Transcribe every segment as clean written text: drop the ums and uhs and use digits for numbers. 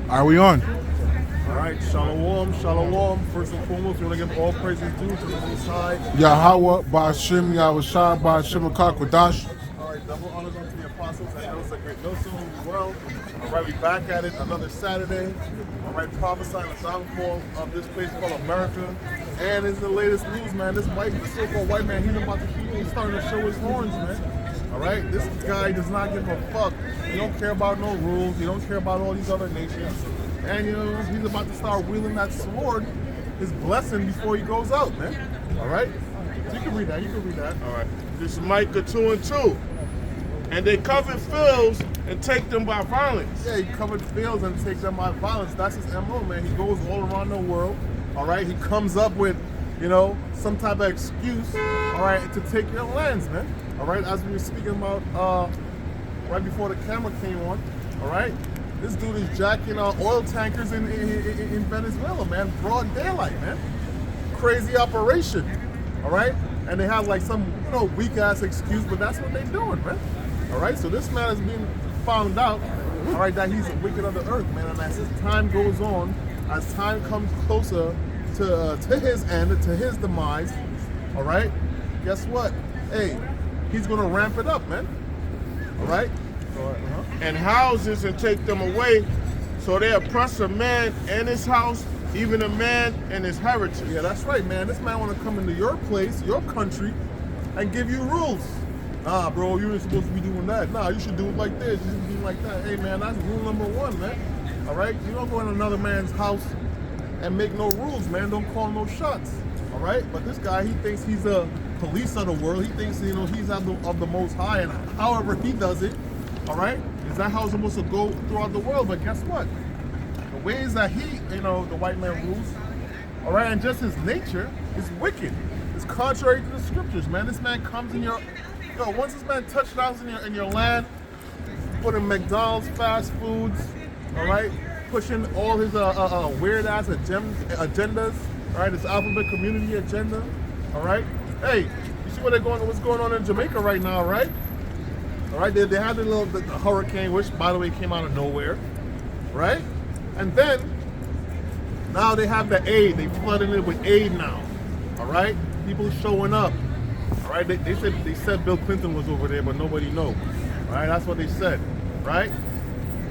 Are we on? All right, shalom, shalom. First and foremost, we want to give all praises due to the Most High. Yahweh, Ba'ashim, Yahushua, Ba'ashim, Akakwadash. All right, double honors unto the apostles and elders that great Nelson as well. All right, we back at it another Saturday. All right, prophesying the downfall of this place called America. And it's the latest news, man. This so-called white man, he's starting to show his horns, man. All right, this guy does not give a fuck. He don't care about no rules. He don't care about all these other nations. And you know, he's about to start wielding that sword, his blessing before he goes out, man. All right, so you can read that. You can read that. All right. This is Micah 2:2. And they covered fields and take them by violence. Yeah, he covered fields and takes them by violence. That's his MO, man. He goes all around the world. All right, he comes up with, you know, some type of excuse. All right, to take your lands, man. All right, as we were speaking about right before the camera came on. All right, this dude is jacking oil tankers in Venezuela, man. Broad daylight, man. Crazy operation. All right, and they have like some weak ass excuse, but that's what they're doing, man. All right, so this man has been found out. All right, that he's a wicked of the earth, man. And as time goes on, as time comes closer to his end, to his demise, all right, guess what? Hey, he's gonna ramp it up, man. All right. And houses and take them away, so they oppress a man and his house, even a man and his heritage. Yeah, that's right, man. This man want to come into your place, your country, and give you rules. Nah, bro, you ain't supposed to be doing that. Nah, you should do it like this. You should do it like that. Hey, man, that's rule number one, man. All right? You don't go in another man's house and make no rules, man. Don't call no shots. All right? But this guy, he thinks he's a police of the world. He thinks, he's of the Most High, and however he does it, all right, is that how it's supposed to go throughout the world. But guess what? The ways that he, the white man rules, all right, and just his nature is wicked. It's contrary to the scriptures, man. This man comes in your, once this man touchdowns in your land, putting McDonald's, fast foods, all right, pushing all his weird ass agendas, all right, his alphabet community agenda, all right. Hey, you see what's going on in Jamaica right now, right? All right, they had the hurricane, which by the way came out of nowhere, right? And then now they have the aid. They flooding it with aid now. All right, people showing up. All right, they said Bill Clinton was over there, but nobody knows. All right, that's what they said, right?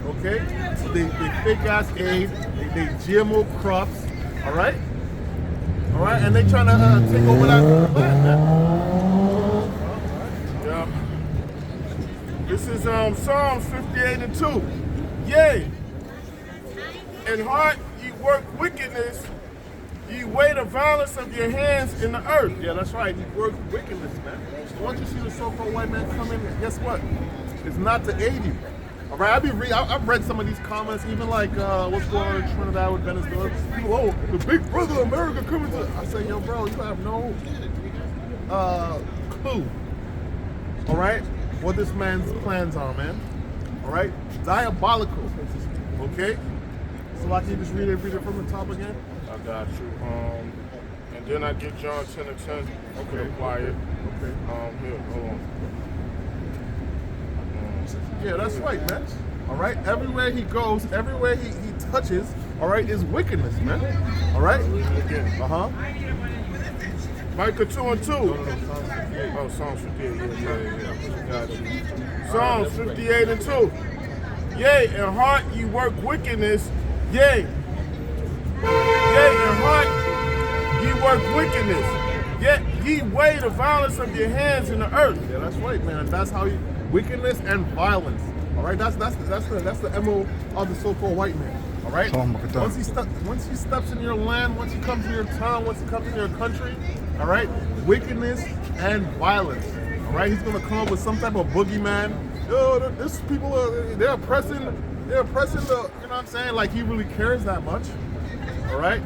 Okay, so they fake ass aid. They GMO crops. All right, and they trying to take over that land, man. Yeah. This is Psalms 58:2. Yea, in heart ye work wickedness, ye weigh the violence of your hands in the earth. Yeah, that's right. He works wickedness, man. So once you see the so-called white man come in, guess what? It's not to aid you. All right, I've read some of these comments, even like what's going on in Trinidad with Venezuela. People, the big brother of America coming to. I say, yo, bro, you have no clue. All right, what this man's plans are, man. All right, diabolical. Okay, so I can just read it from the top again. I got you. And then I get John 10:10. Okay, quiet. Okay. Here, hold on. Yeah, that's right, man. All right, everywhere he goes, everywhere he touches, all right, is wickedness, man. All right. Again. Micah 2:2. Oh, Psalms 58. Yeah. Got you. Psalms 58:2. Yea, in heart ye work wickedness. Yea, in heart ye work wickedness. Yet ye weigh the violence of your hands in the earth. Yeah, that's right, man. That's how wickedness and violence. All right, that's the MO of the so-called white man. All right. Once he steps in your land, once he comes to your town, once he comes in your country, all right, wickedness and violence. All right, he's gonna come up with some type of boogeyman. Yo, this people they're oppressing the, you know what I'm saying? Like he really cares that much. All right.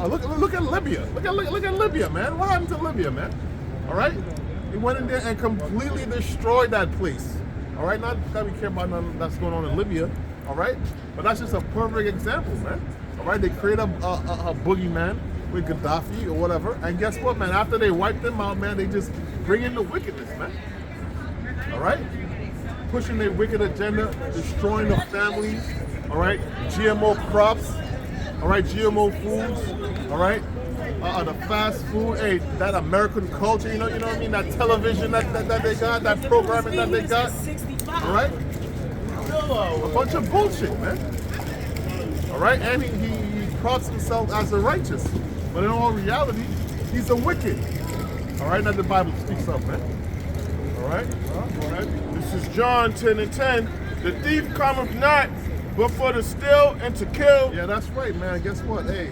Look at Libya. Look at Libya, man. What happened to Libya, man? All right. He went in there and completely destroyed that place. All right, not that we care about nothing that's going on in Libya. All right, but that's just a perfect example, man. All right, they create a boogeyman with Gaddafi or whatever, and guess what, man? After they wipe them out, man, they just bring in the wickedness, man. All right. pushing their wicked agenda, destroying the families, all right? GMO crops, all right? GMO foods, all right? The fast food, hey, that American culture, you know what I mean? That television that they got, that programming that they got, all right? A bunch of bullshit, man. All right, and he props himself as the righteous, but in all reality, he's a wicked. All right, that the Bible speaks of, man. All right, go ahead. This is John 10:10. The thief cometh not, but for to steal and to kill. Yeah, that's right, man. Guess what? Hey,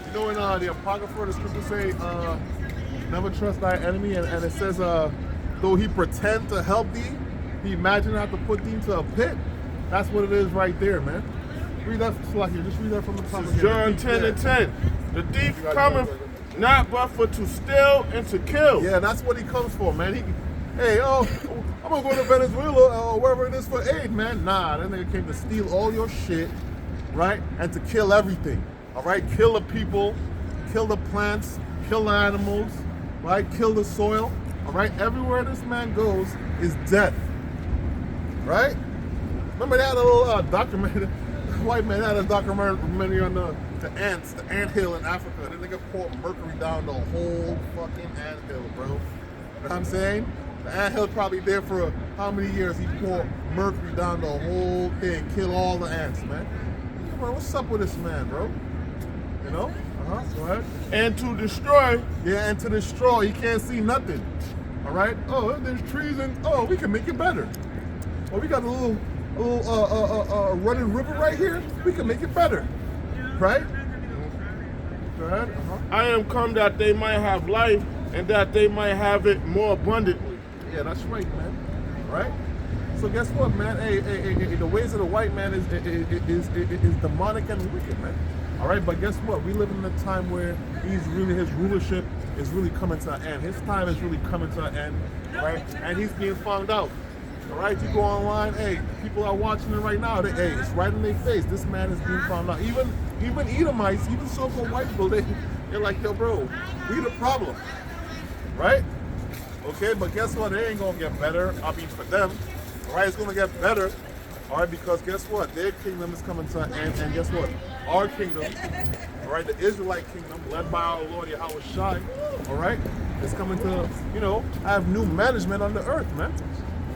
you know in the Apocrypha, the scriptures say, never trust thy enemy, and it says, though he pretend to help thee, he imagine how to put thee into a pit. That's what it is right there, man. Read that, Slacky. Just read that from the top This is John 10:10. The thief cometh not but for to steal and to kill. Yeah, that's what he comes for, man. I'm gonna go to Venezuela or wherever it is for aid, man. Nah, that nigga came to steal all your shit, right? And to kill everything, all right? Kill the people, kill the plants, kill the animals, right? Kill the soil, all right? Everywhere this man goes is death, right? Remember they had a little documentary, white man had a documentary on the ants, the anthill in Africa. The nigga poured mercury down the whole fucking anthill, bro. You know what I'm saying? The anthill probably there for how many years? He poured mercury down the whole thing, kill all the ants, man. Bro, what's up with this man, bro? You know? Go ahead. And to destroy. Yeah, and to destroy. He can't see nothing. All right? Oh, there's trees and, oh, we can make it better. Oh, we got a little running river right here. We can make it better. Right? Go ahead. I am come that they might have life and that they might have it more abundantly. Yeah, that's right, man. Right? So guess what, man? Hey, the ways of the white man is demonic and wicked, man. All right, but guess what? We live in a time where his rulership is really coming to an end. His time is really coming to an end, right? And he's being found out. All right, you go online, hey, people are watching it right now. Hey, it's right in their face. This man is being found out. Even Edomites, even so-called white people, they're like, yo, bro, we the problem, right? Okay, but guess what? It ain't gonna get better. I mean, for them, all right, it's gonna get better. All right, because guess what? Their kingdom is coming to an end, and guess what? Our kingdom, all right, the Israelite kingdom, led by our Lord Yahweh Shai, all right, is coming to, have new management on the earth, man.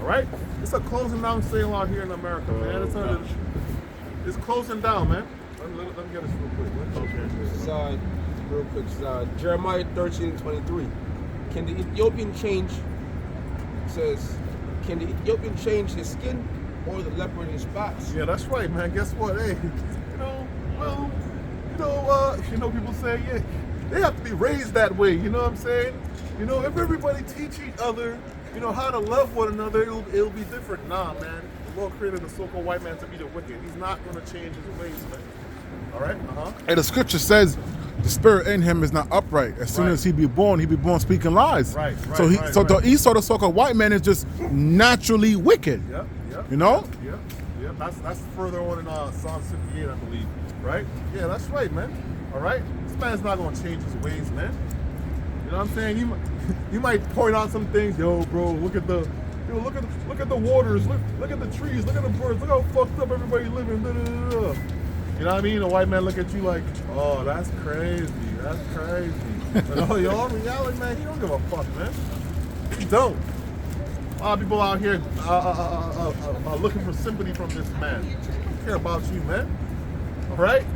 All right, it's a closing down sale out here in America, man. It's closing down, man. Let me get this real quick. Okay. This is real quick. This is Jeremiah 13:23. Can the Ethiopian change? It says, can the Ethiopian change his skin or the leopard his spots? Yeah, that's right, man. Guess what? Hey, people say, yeah, they have to be raised that way. You know what I'm saying? If everybody teach each other, how to love one another, it'll be different. Nah, man. The Lord created the so-called white man to be the wicked. He's not going to change his ways, man. All right? And the scripture says the spirit in him is not upright. As soon as he be born speaking lies. Right. So the Esau, the so-called white man, is just naturally wicked. Yep. You know? Yep. That's further on in Psalm 58, I believe. Right? Yeah, that's right, man. All right? This man's not going to change his ways, man. You know what I'm saying? You might point out some things. Yo, bro, look at the waters. Look at the trees. Look at the birds. Look how fucked up everybody living. Da, da, da, da. You know what I mean? A white man look at you like, oh, that's crazy. That's crazy. But in reality, man, he don't give a fuck, man. He don't. A lot of people out here are looking for sympathy from this man. He don't care about you, man. All right?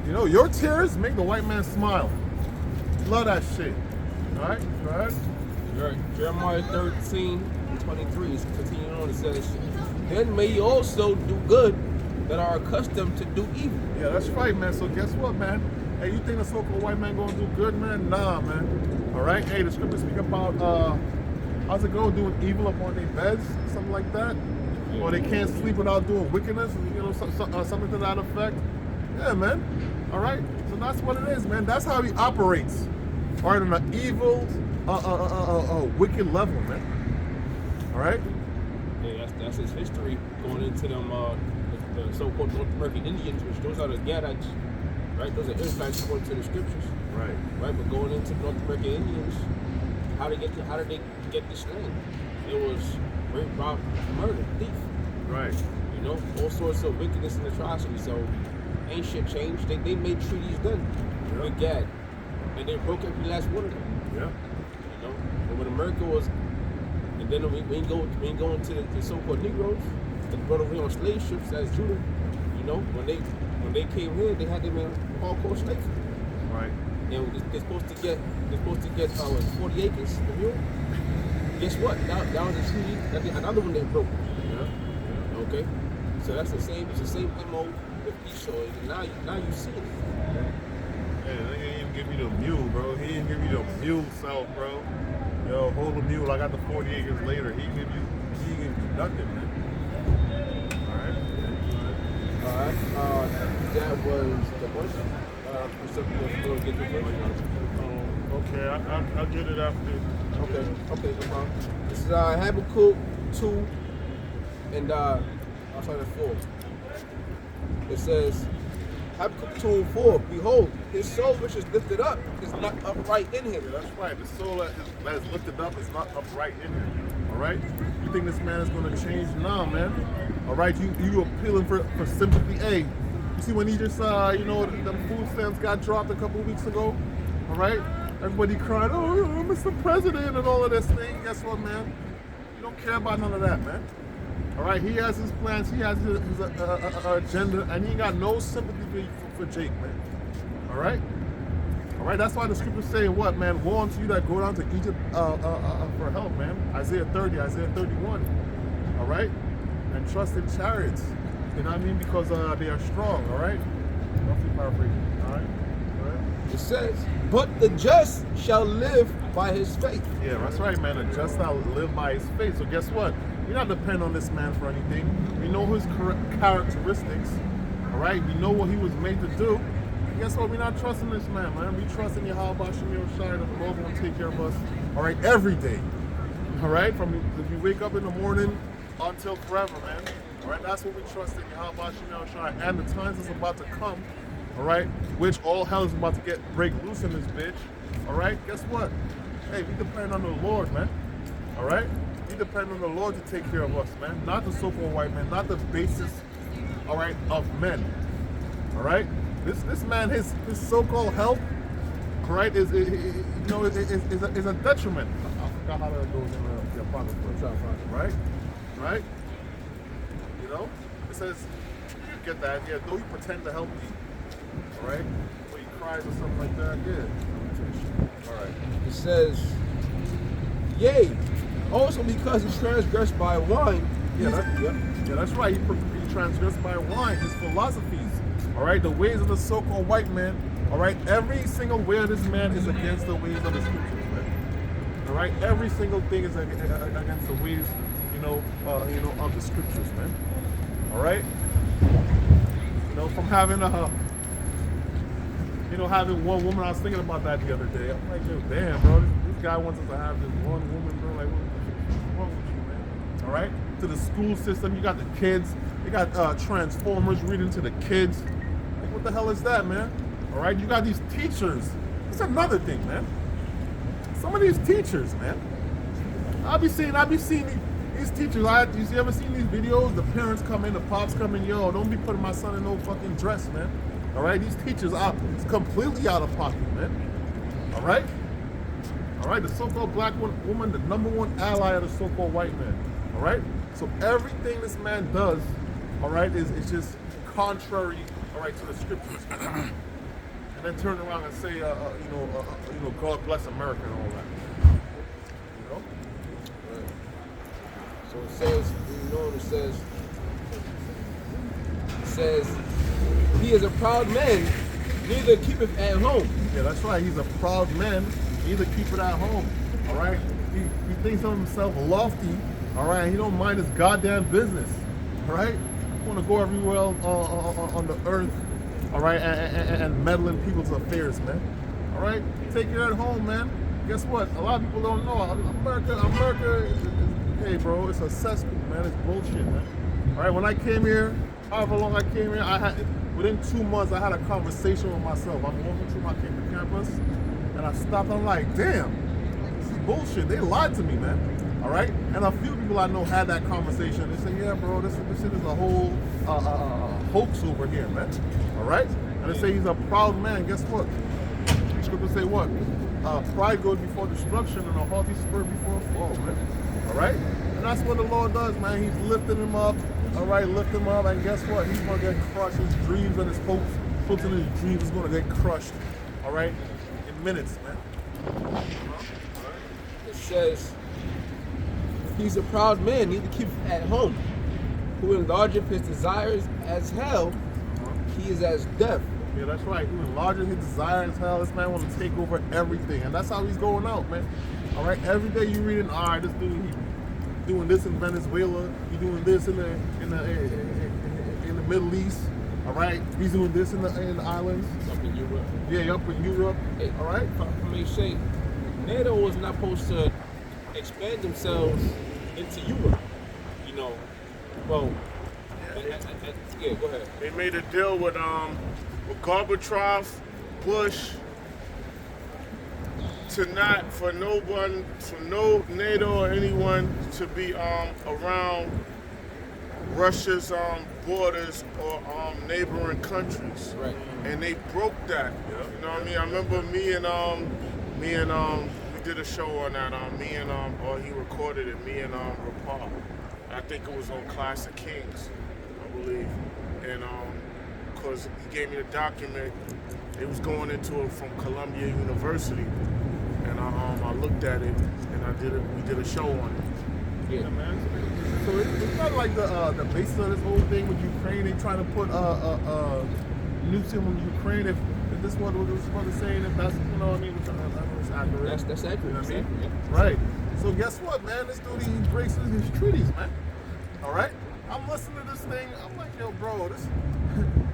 Your tears make the white man smile. Love that shit. All right? Go ahead. Jeremiah 13:23 is continuing on. It says, then may you also do good that are accustomed to do evil. Yeah, that's right, man. So guess what, man? Hey, you think the so-called white man gonna do good, man? Nah, man. All right? Hey, the scriptures speak about, how's it go, doing evil upon their beds, something like that? Or they can't sleep without doing wickedness, something to that effect. Yeah, man. All right? So that's what it is, man. That's how he operates. All right, on an evil, wicked level, man. All right? Yeah, that's his history going into them, the so-called North American Indians, which those are the Gadites, right? Those are Israelites according to the scriptures, right? But going into North American Indians, how did they get this land? It was rape, rob, murder, thief. Right. You know, all sorts of wickedness and atrocity. So ain't shit changed. They made treaties then with Gad, and they broke every last one of them. Yeah. You know, but when America was, and then we ain't going to the so-called Negroes that brought over here on slave ships as Judah. You know, when they came here, they had them in hardcore slavery. Right. And they're supposed to get 40 acres of mule. Guess what? That was a treaty. Another one they broke. Yeah. Okay, so that's the same. It's the same MO with Esau. Now you see it. Hey, they didn't even give me the mule, bro. He didn't give me the mule self, bro. Yo, hold the mule. I got the 40 acres later. He didn't give you nothing, man. All right. That was the first. Okay, I'll get it after. Okay, no problem. This is Habakkuk 2 and I'll start at 4. It says, Habakkuk 2 and 4, behold, his soul which is lifted up is not upright in him. Yeah, that's right. The soul that is lifted up is not upright in him. All right? You think this man is going to change? Nah, man. All right? You appealing for sympathy. Hey, you see when he just, the food stamps got dropped a couple of weeks ago? All right? Everybody crying, oh, Mr. President, and all of this thing. Guess what, man? You don't care about none of that, man. All right? He has his plans. He has his agenda, and he ain't got no sympathy for Jake, man. All right? All right, that's why the scriptures say what, man? Woe unto you that go down to Egypt for help, man. Isaiah 30, Isaiah 31. All right? And trust in chariots. You know what I mean? Because they are strong, all right? Roughly paraphrasing, all right? All right? It says, but the just shall live by his faith. Yeah, that's right, man. The just shall live by his faith. So guess what? We're not dependent on this man for anything. We know his characteristics, all right? We know what he was made to do. And guess what? We're not trusting this man, man. We trust in Yahweh Shemir Shai, that the Lord will take care of us, all right, every day. All right? From if you wake up in the morning until forever, man. All right? That's what we trust in Yahweh Shemir Shai. And the times is about to come, all right, which all hell is about to break loose in this bitch. All right? Guess what? Hey, we depend on the Lord, man. All right? We depend on the Lord to take care of us, man. Not the so-called white man, not the basis, all right, of men. All right? This man, his so-called health, all right, is a detriment. I forgot how that goes in the apocrypha. Right? Right? You know? It says, you get that, yeah, though he pretend to help me. All right? When he cries or something like that, yeah. All right. It says, yea, also because he transgressed by wine. Yeah, that's right. He transgressed by wine, his philosophies. All right, the ways of the so-called white man. All right, every single way of this man is against the ways of the scriptures, man. All right, every single thing is against the ways, of the scriptures, man. All right, from having having one woman. I was thinking about that the other day. I'm like, yo, damn, bro, this guy wants us to have this one woman, bro. Like, what's wrong with you, man? All right, to the school system, you got the kids. They got Transformers reading to the kids. Like, what the hell is that, man? All right, you got these teachers. It's another thing, man. Some of these teachers, man. I be seeing these teachers. You ever seen these videos? The parents come in, the pops come in. Yo, don't be putting my son in no fucking dress, man. All right, these teachers are completely out of pocket, man. All right, the so-called black woman, the #1 ally of the so-called white man. All right, so everything this man does, all right, is just contrary, all right, to the scriptures. And then turn around and say, God bless America and all that. You know? Right. So it says, it says, he is a proud man, neither keepeth at home. Yeah, that's right. He's a proud man, neither keepeth at home. All right? He thinks of himself lofty. All right? He don't mind his goddamn business. All right? He want to go everywhere on the earth. All right? And meddle in people's affairs, man. All right? Take it at home, man. Guess what? A lot of people don't know. America is hey, bro, it's a cesspool, man. It's bullshit, man. All right? When I came here, however long I came here, within 2 months, I had a conversation with myself. I'm walking through my campus, and I stopped. I'm like, damn, this is bullshit. They lied to me, man. All right, and a few people I know had that conversation. They say, yeah, bro, this shit is a whole hoax over here, man. All right, and they say he's a proud man. Guess what? The scripture say what? Pride goes before destruction and a haughty spirit before a fall, man. All right, and that's what the Lord does, man. He's lifting him up. All right, lift him up, and guess what? He's gonna get crushed. His dreams and his hopes and his dreams is gonna get crushed. All right, in minutes, man. It says, he's a proud man, need to keep at home, who enlargeth his desires as hell, he is as death. Yeah, that's right. He enlarges his desire as hell. This man want to take over everything, and that's how he's going out, man. All right, every day you reading, all right, this dude, he doing this in Venezuela, he doing this in the Middle East. All right, he's doing this in the islands. Up in Europe. Yeah, up in Europe. Hey, all right. If I may say, NATO was not supposed to expand themselves into Europe. You know, well, yeah, go ahead. They made a deal with Gorbachev, Bush, for no NATO or anyone to be around Russia's borders or neighboring countries. Right. And they broke that. You know what I mean? I remember me and we did a show on that. Or he recorded it. Me and Rapal. I think it was on Classic Kings, I believe. And because he gave me the document, it was going into it from Columbia University, and I looked at it and we did a show on it. Yeah, man. So it's not like the basis of this whole thing with Ukraine. They trying to put nukes in Ukraine. If this what was supposed to say, if that's, you know what I mean, it's accurate. That's accurate. You know what I mean? Yeah. Right. So guess what, man? This dude, he breaks his treaties, man. All right. I'm listening to this thing. I'm like, yo, bro, this.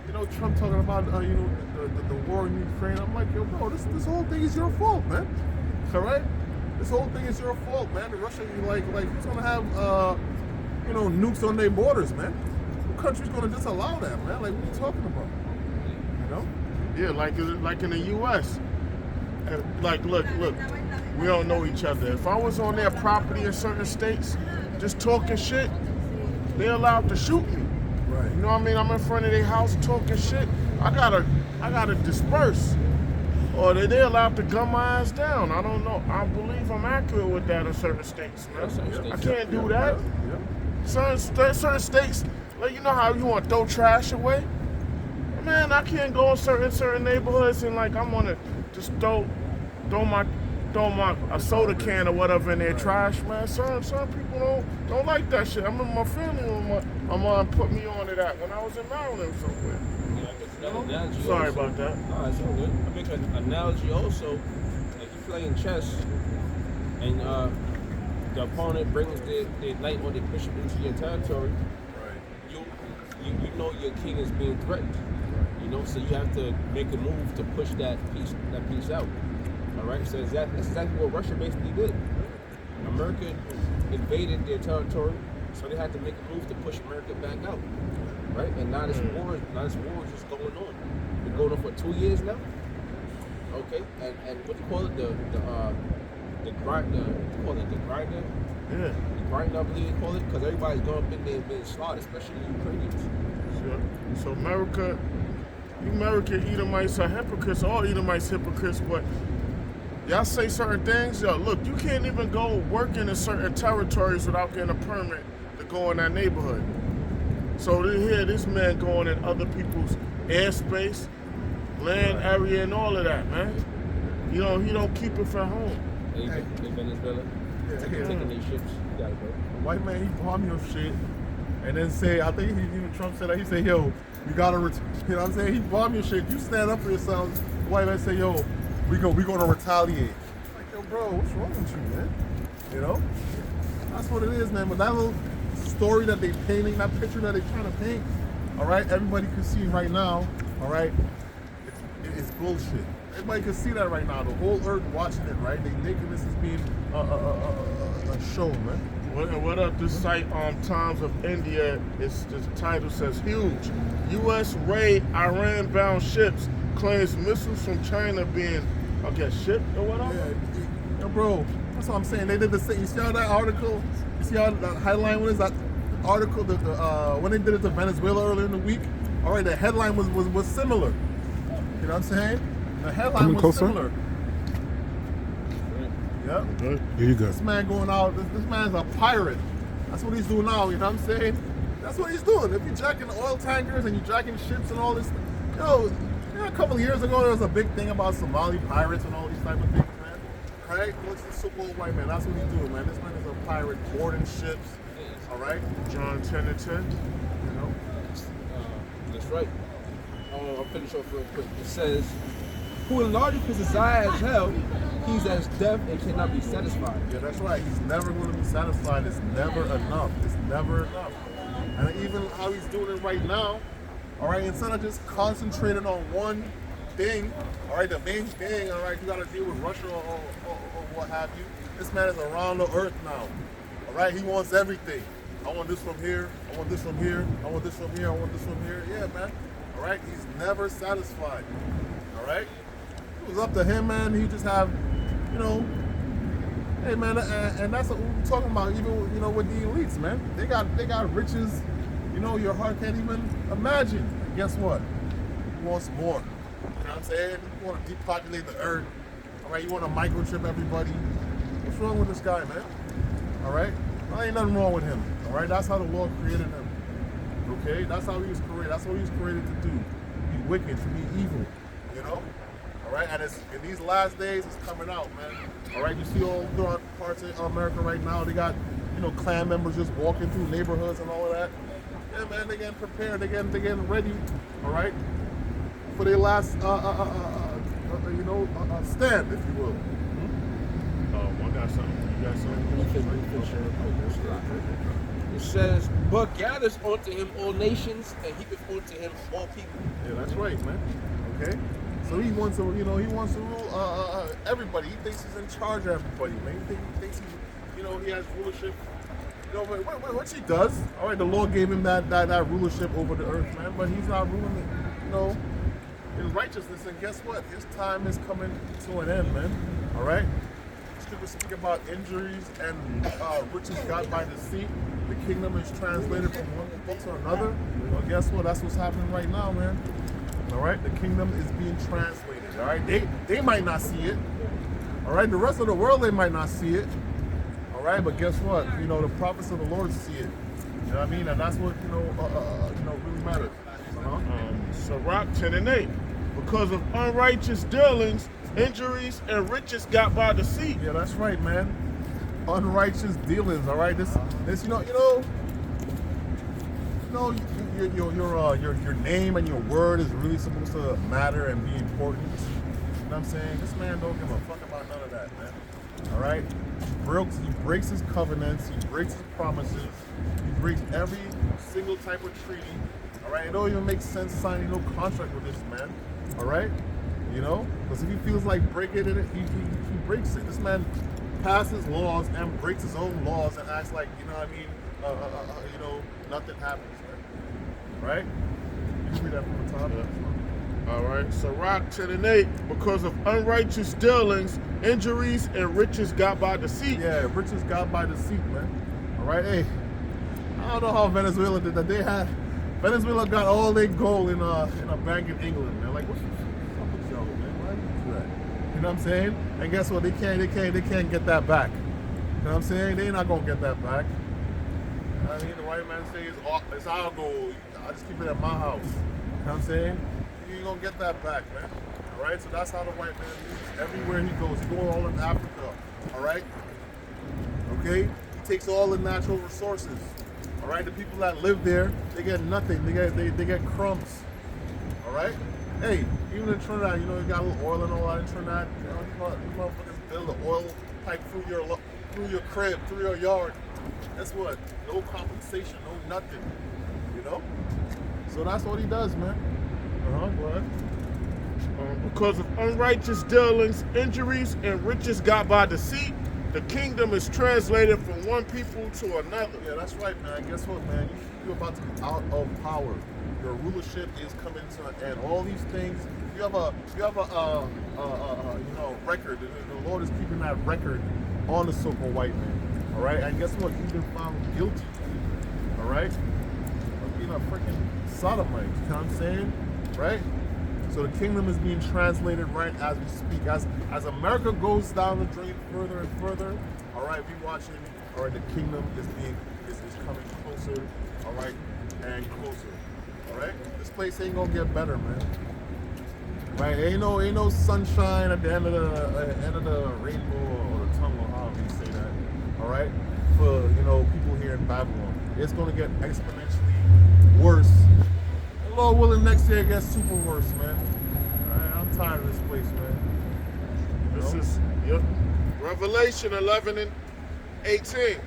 You know, Trump talking about the war in Ukraine. I'm like, yo, bro, this whole thing is your fault, man. All right. This whole thing is your fault, man. The Russia, like who's gonna have nukes on their borders, man? What country's gonna disallow that, man? Like, what are you talking about? You know? Yeah, like in the U.S. Like, look, we don't know each other. If I was on their property in certain states, just talking shit, they're allowed to shoot me. Right. You know what I mean? I'm in front of their house talking shit. I gotta disperse. Or they're allowed to gun my ass down. I don't know. I believe I'm accurate with that in certain states, man. I can't do that. Certain states, like, you know how you want to throw trash away? Man, I can't go in certain neighborhoods and like I'm gonna just throw a soda can or whatever in their trash, man. Some people don't like that shit. I remember my family, my mom put me on to that when I was in Maryland somewhere. Sorry about that. No, it's all good. I make an analogy also. Like you playing chess, and the opponent brings their knight or their bishop into your territory. Right. You know your king is being threatened. Right. You know, so you have to make a move to push that piece out. All right. So that's exactly what Russia basically did. America invaded their territory, so they had to make a move to push America back out. Right, and now this war is just going on. Been going on for 2 years now. Okay, and what do you call it? The grinder. Yeah. The grinder, I believe they call it, because everybody's going up in there and being slaughtered, especially the Ukrainians. Sure. So America, Edomites are hypocrites. All Edomites hypocrites, but y'all say certain things. Yo, look, you can't even go working in certain territories without getting a permit to go in that neighborhood. So this man going in other people's airspace, land area, and all of that, man. He don't keep it for home. In Venezuela, taking these ships. You got it, bro. White man, he bomb your shit, and then say, I think even Trump said that. He said, yo, you gotta, you know what I'm saying? He bomb your shit. You stand up for yourselves. The white man say, yo, we gonna retaliate. Like, yo, bro, what's wrong with you, man? You know? That's what it is, man. But that little story that they painting, that picture that they trying to paint, all right, everybody can see right now, all right, it's bullshit. Everybody can see that right now. The whole earth watching it, right? They thinking this is being a show, man. What up? This site Times of India, the title says huge. U.S. raid Iran-bound ships, claims missiles from China being, I guess, shipped or whatever. Yeah, bro, That's what I'm saying. They did the same. You see how that article? You see how the headline was? That article when they did it to Venezuela earlier in the week. All right, the headline was similar. You know what I'm saying? The headline Coming was closer? similar. Yep. Here you go. This man going out. This man's a pirate. That's what he's doing now. You know what I'm saying? That's what he's doing. If you're jacking oil tankers and you're jacking ships and all this, a couple of years ago there was a big thing about Somali pirates and all these type of things, man. Right? What's the so-called white man? That's what he's doing, man. This man is a pirate boarding ships. All right. John 10 and 10. You know. That's right. I'll finish off real quick. It says, who enlargeth his desire as hell, he's as deaf and cannot be satisfied. Yeah, that's right. He's never going to be satisfied. It's never enough. It's never enough. And even how he's doing it right now, all right, instead of just concentrating on one thing, all right, the main thing, all right, you got to deal with Russia or what have you. This man is around the earth now, all right? He wants everything. I want this from here. I want this from here. I want this from here. I want this from here. Yeah, man. All right? He's never satisfied, all right? It was up to him, man. He just have, hey, man, and that's what we're talking about, even, with the elites, man. They got riches, your heart can't even imagine. And guess what? He wants more. You know what I'm saying? You want to depopulate the earth. All right? You want to microchip everybody. What's wrong with this guy, man? All right? Well, ain't nothing wrong with him. All right? That's how the Lord created him. Okay? That's how he was created. That's what he was created to do. To be wicked, to be evil. All right? And in these last days, it's coming out, man. All right? You see all throughout parts of America right now, they got, Klan members just walking through neighborhoods and all of that. Yeah, man, they're getting prepared. They're getting ready, all right, for their last, stand, if you will. I got something. You got something? It says, but gathers unto him all nations, and heapeth unto him all people. Yeah, that's right, man. Okay, so he wants to, rule everybody. He thinks he's in charge of everybody, man. He thinks he's, he has rulership. What he does, all right, the Lord gave him that rulership over the earth, man, but he's not ruling it, in righteousness. And guess what? His time is coming to an end, man. All right? Scripture speak about injuries and riches got by deceit. The kingdom is translated from one people to another. Well, guess what? That's what's happening right now, man. All right? The kingdom is being translated, all right? They might not see it. All right? The rest of the world, they might not see it. All right, but guess what? The prophets of the Lord see it. You know what I mean? And that's what, really matters. Sirach 10 and 8. Because of unrighteous dealings, injuries, and riches got by deceit. Yeah, that's right, man. Unrighteous dealings, all right? This your name and your word is really supposed to matter and be important. You know what I'm saying? This man don't give a fuck about none of that, man. All right? He breaks his covenants, he breaks his promises, he breaks every single type of treaty. All right? It don't even make sense signing no contract with this man. All right? Because if he feels like breaking it, he breaks it. This man passes laws and breaks his own laws and acts like, nothing happens, man. Right? You can read that from the top. All right, Sirach 10 and 8, because of unrighteous dealings, injuries, and riches got by deceit. Yeah, riches got by deceit, man. All right, hey, I don't know how Venezuela did that. Venezuela got all their gold in a bank in England, man. Like, what's up with y'all, man? Why do you do that? You know what I'm saying? And guess what? They can't get that back. You know what I'm saying? They're not gonna get that back. I mean, the white man says it's our gold. I just keep it at my house. You know what I'm saying? You ain't gonna get that back, man. All right, so that's how the white man lives everywhere he goes. He goes all in Africa. All right, okay. He takes all the natural resources. All right, the people that live there, they get nothing. They get crumbs. All right. Hey, even in Trinidad, you got a little oil and all that in Trinidad. These motherfuckers build an oil pipe through your crib, through your yard. Guess what? No compensation, no nothing. So that's what he does, man. Go ahead. Because of unrighteous dealings, injuries, and riches got by deceit, the kingdom is translated from one people to another. Yeah, that's right, man. Guess what, man? You're about to be out of power. Your rulership is coming to an end. All these things. You have a record. The Lord is keeping that record. on the so-called white man. All right, and guess what? He's been found guilty. All right, of being a freaking sodomite. You know what I'm saying? Right? So the kingdom is being translated right as we speak. As America goes down the drain further and further, all right, we watching. All right, the kingdom is coming closer. All right, and closer. All right, this place ain't gonna get better, man. Right? Ain't no sunshine at the end of the rainbow or the tunnel, or however you say that. All right, for people here in Babylon, it's gonna get exponentially worse. And Lord willing, next year it gets super worse, man. All right, I'm tired of this place, man. This is Revelation 11:18.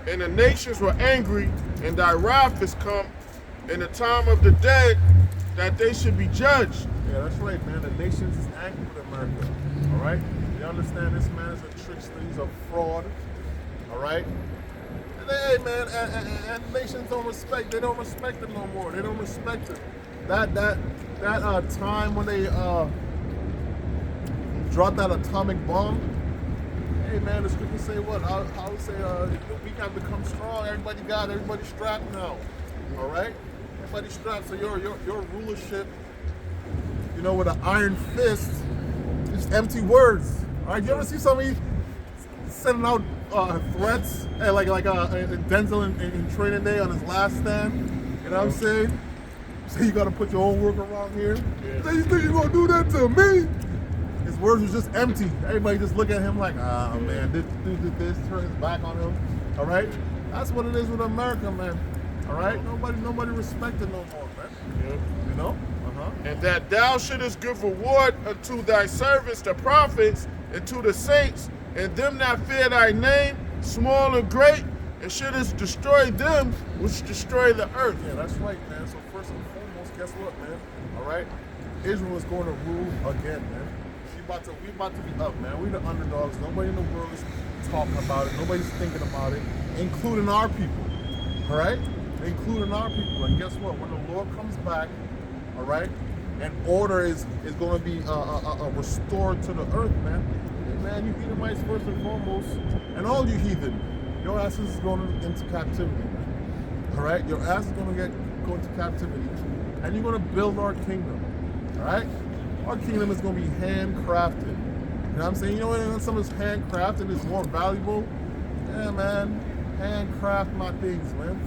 And the nations were angry, and thy wrath is come in the time of the dead, that they should be judged. Yeah, that's right, man. The nations is angry with America. All right? You understand this man is a trickster, he's a fraud. All right? And hey, man, and nations don't respect. They don't respect it no more. They don't respect it. That time when they dropped that atomic bomb. Hey, man, the scriptures say what? I would say the weak have become strong. Everybody strapped now. All right? Everybody strapped. So your rulership, with an iron fist, just empty words. All right? You ever see somebody sending out threats, like Denzel in Training Day on his last stand? You know what I'm saying? Say you got to put your own work around here. Yeah. Say you think you're gonna do that to me? His words was just empty. Everybody just look at him like, man, this dude did this, turn his back on him. All right? That's what it is with America, man. All right? Nobody respect it no more, man. Yeah. And that thou shouldest give reward unto thy servants, the prophets, and to the saints, and them that fear thy name, small and great, and shouldest destroy them which destroy the earth. Yeah, that's right, man. So first and foremost, guess what, man? All right? Israel is going to rule again, man. We about to be up, man. We the underdogs. Nobody in the world is talking about it. Nobody's thinking about it, including our people. All right? Including our people. And guess what? When the Lord comes back, all right, and order is going to be restored to the earth, man. Hey, man, you Edomites first and foremost, and all you heathen, your asses is going into captivity, man. All right? Your ass is going to go into captivity, and you're going to build our kingdom. All right? Our kingdom is going to be handcrafted. You know what I'm saying? When some is handcrafted is more valuable. Yeah, man. Handcraft my things, man.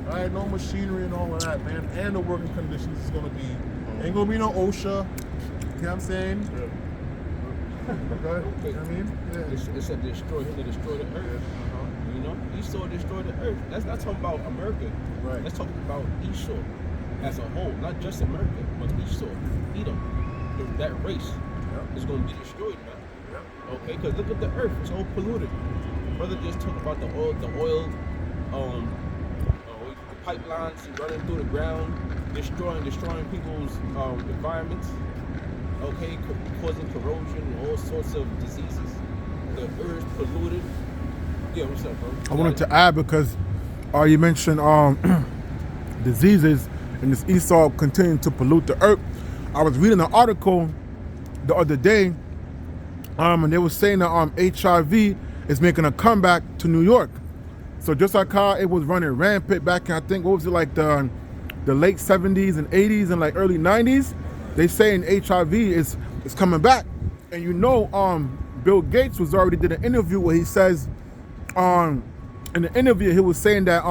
All right? No machinery and all of that, man. And the working conditions is going to be, ain't going to be no OSHA. You know what I'm saying? Yeah. Okay. You know what I mean? Yeah. It said destroy him to destroy the earth. Esau destroyed the earth. That's not talking about America. Right. Let's talk about Esau as a whole. Not just America, but Esau, Edom. That race is going to be destroyed now. Okay, because look at the earth; it's all polluted. Brother just talked about the oil, pipelines running through the ground, destroying people's environments. Okay, causing corrosion and all sorts of diseases. The earth polluted. Yeah, what's up, bro? I wanted to add because you mentioned diseases and this Esau continuing to pollute the earth. I was reading an article the other day, and they were saying that HIV is making a comeback to New York. So just like how it was running rampant back in, I think, what was it, like the late 70s and 80s and like early 90s, they saying HIV is coming back. And Bill Gates was already did an interview where he says, in the interview he was saying that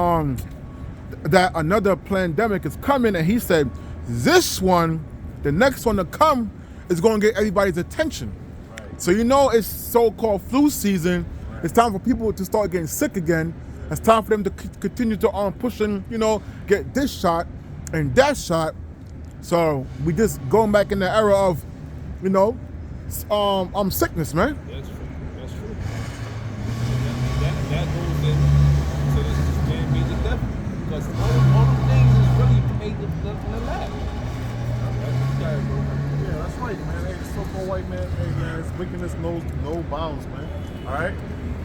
that another pandemic is coming, and he said the next one to come is going to get everybody's attention. Right. So it's so-called flu season. Right. It's time for people to start getting sick again. It's time for them to continue to push and get this shot and that shot. So we just going back in the era of sickness, man. That's true. That's true. That goes into this man being the devil, because all the things is really made in the lab. Yeah, that's right, man. Hey, the so-called white man, hey, man, his wickedness knows no bounds, man. All right?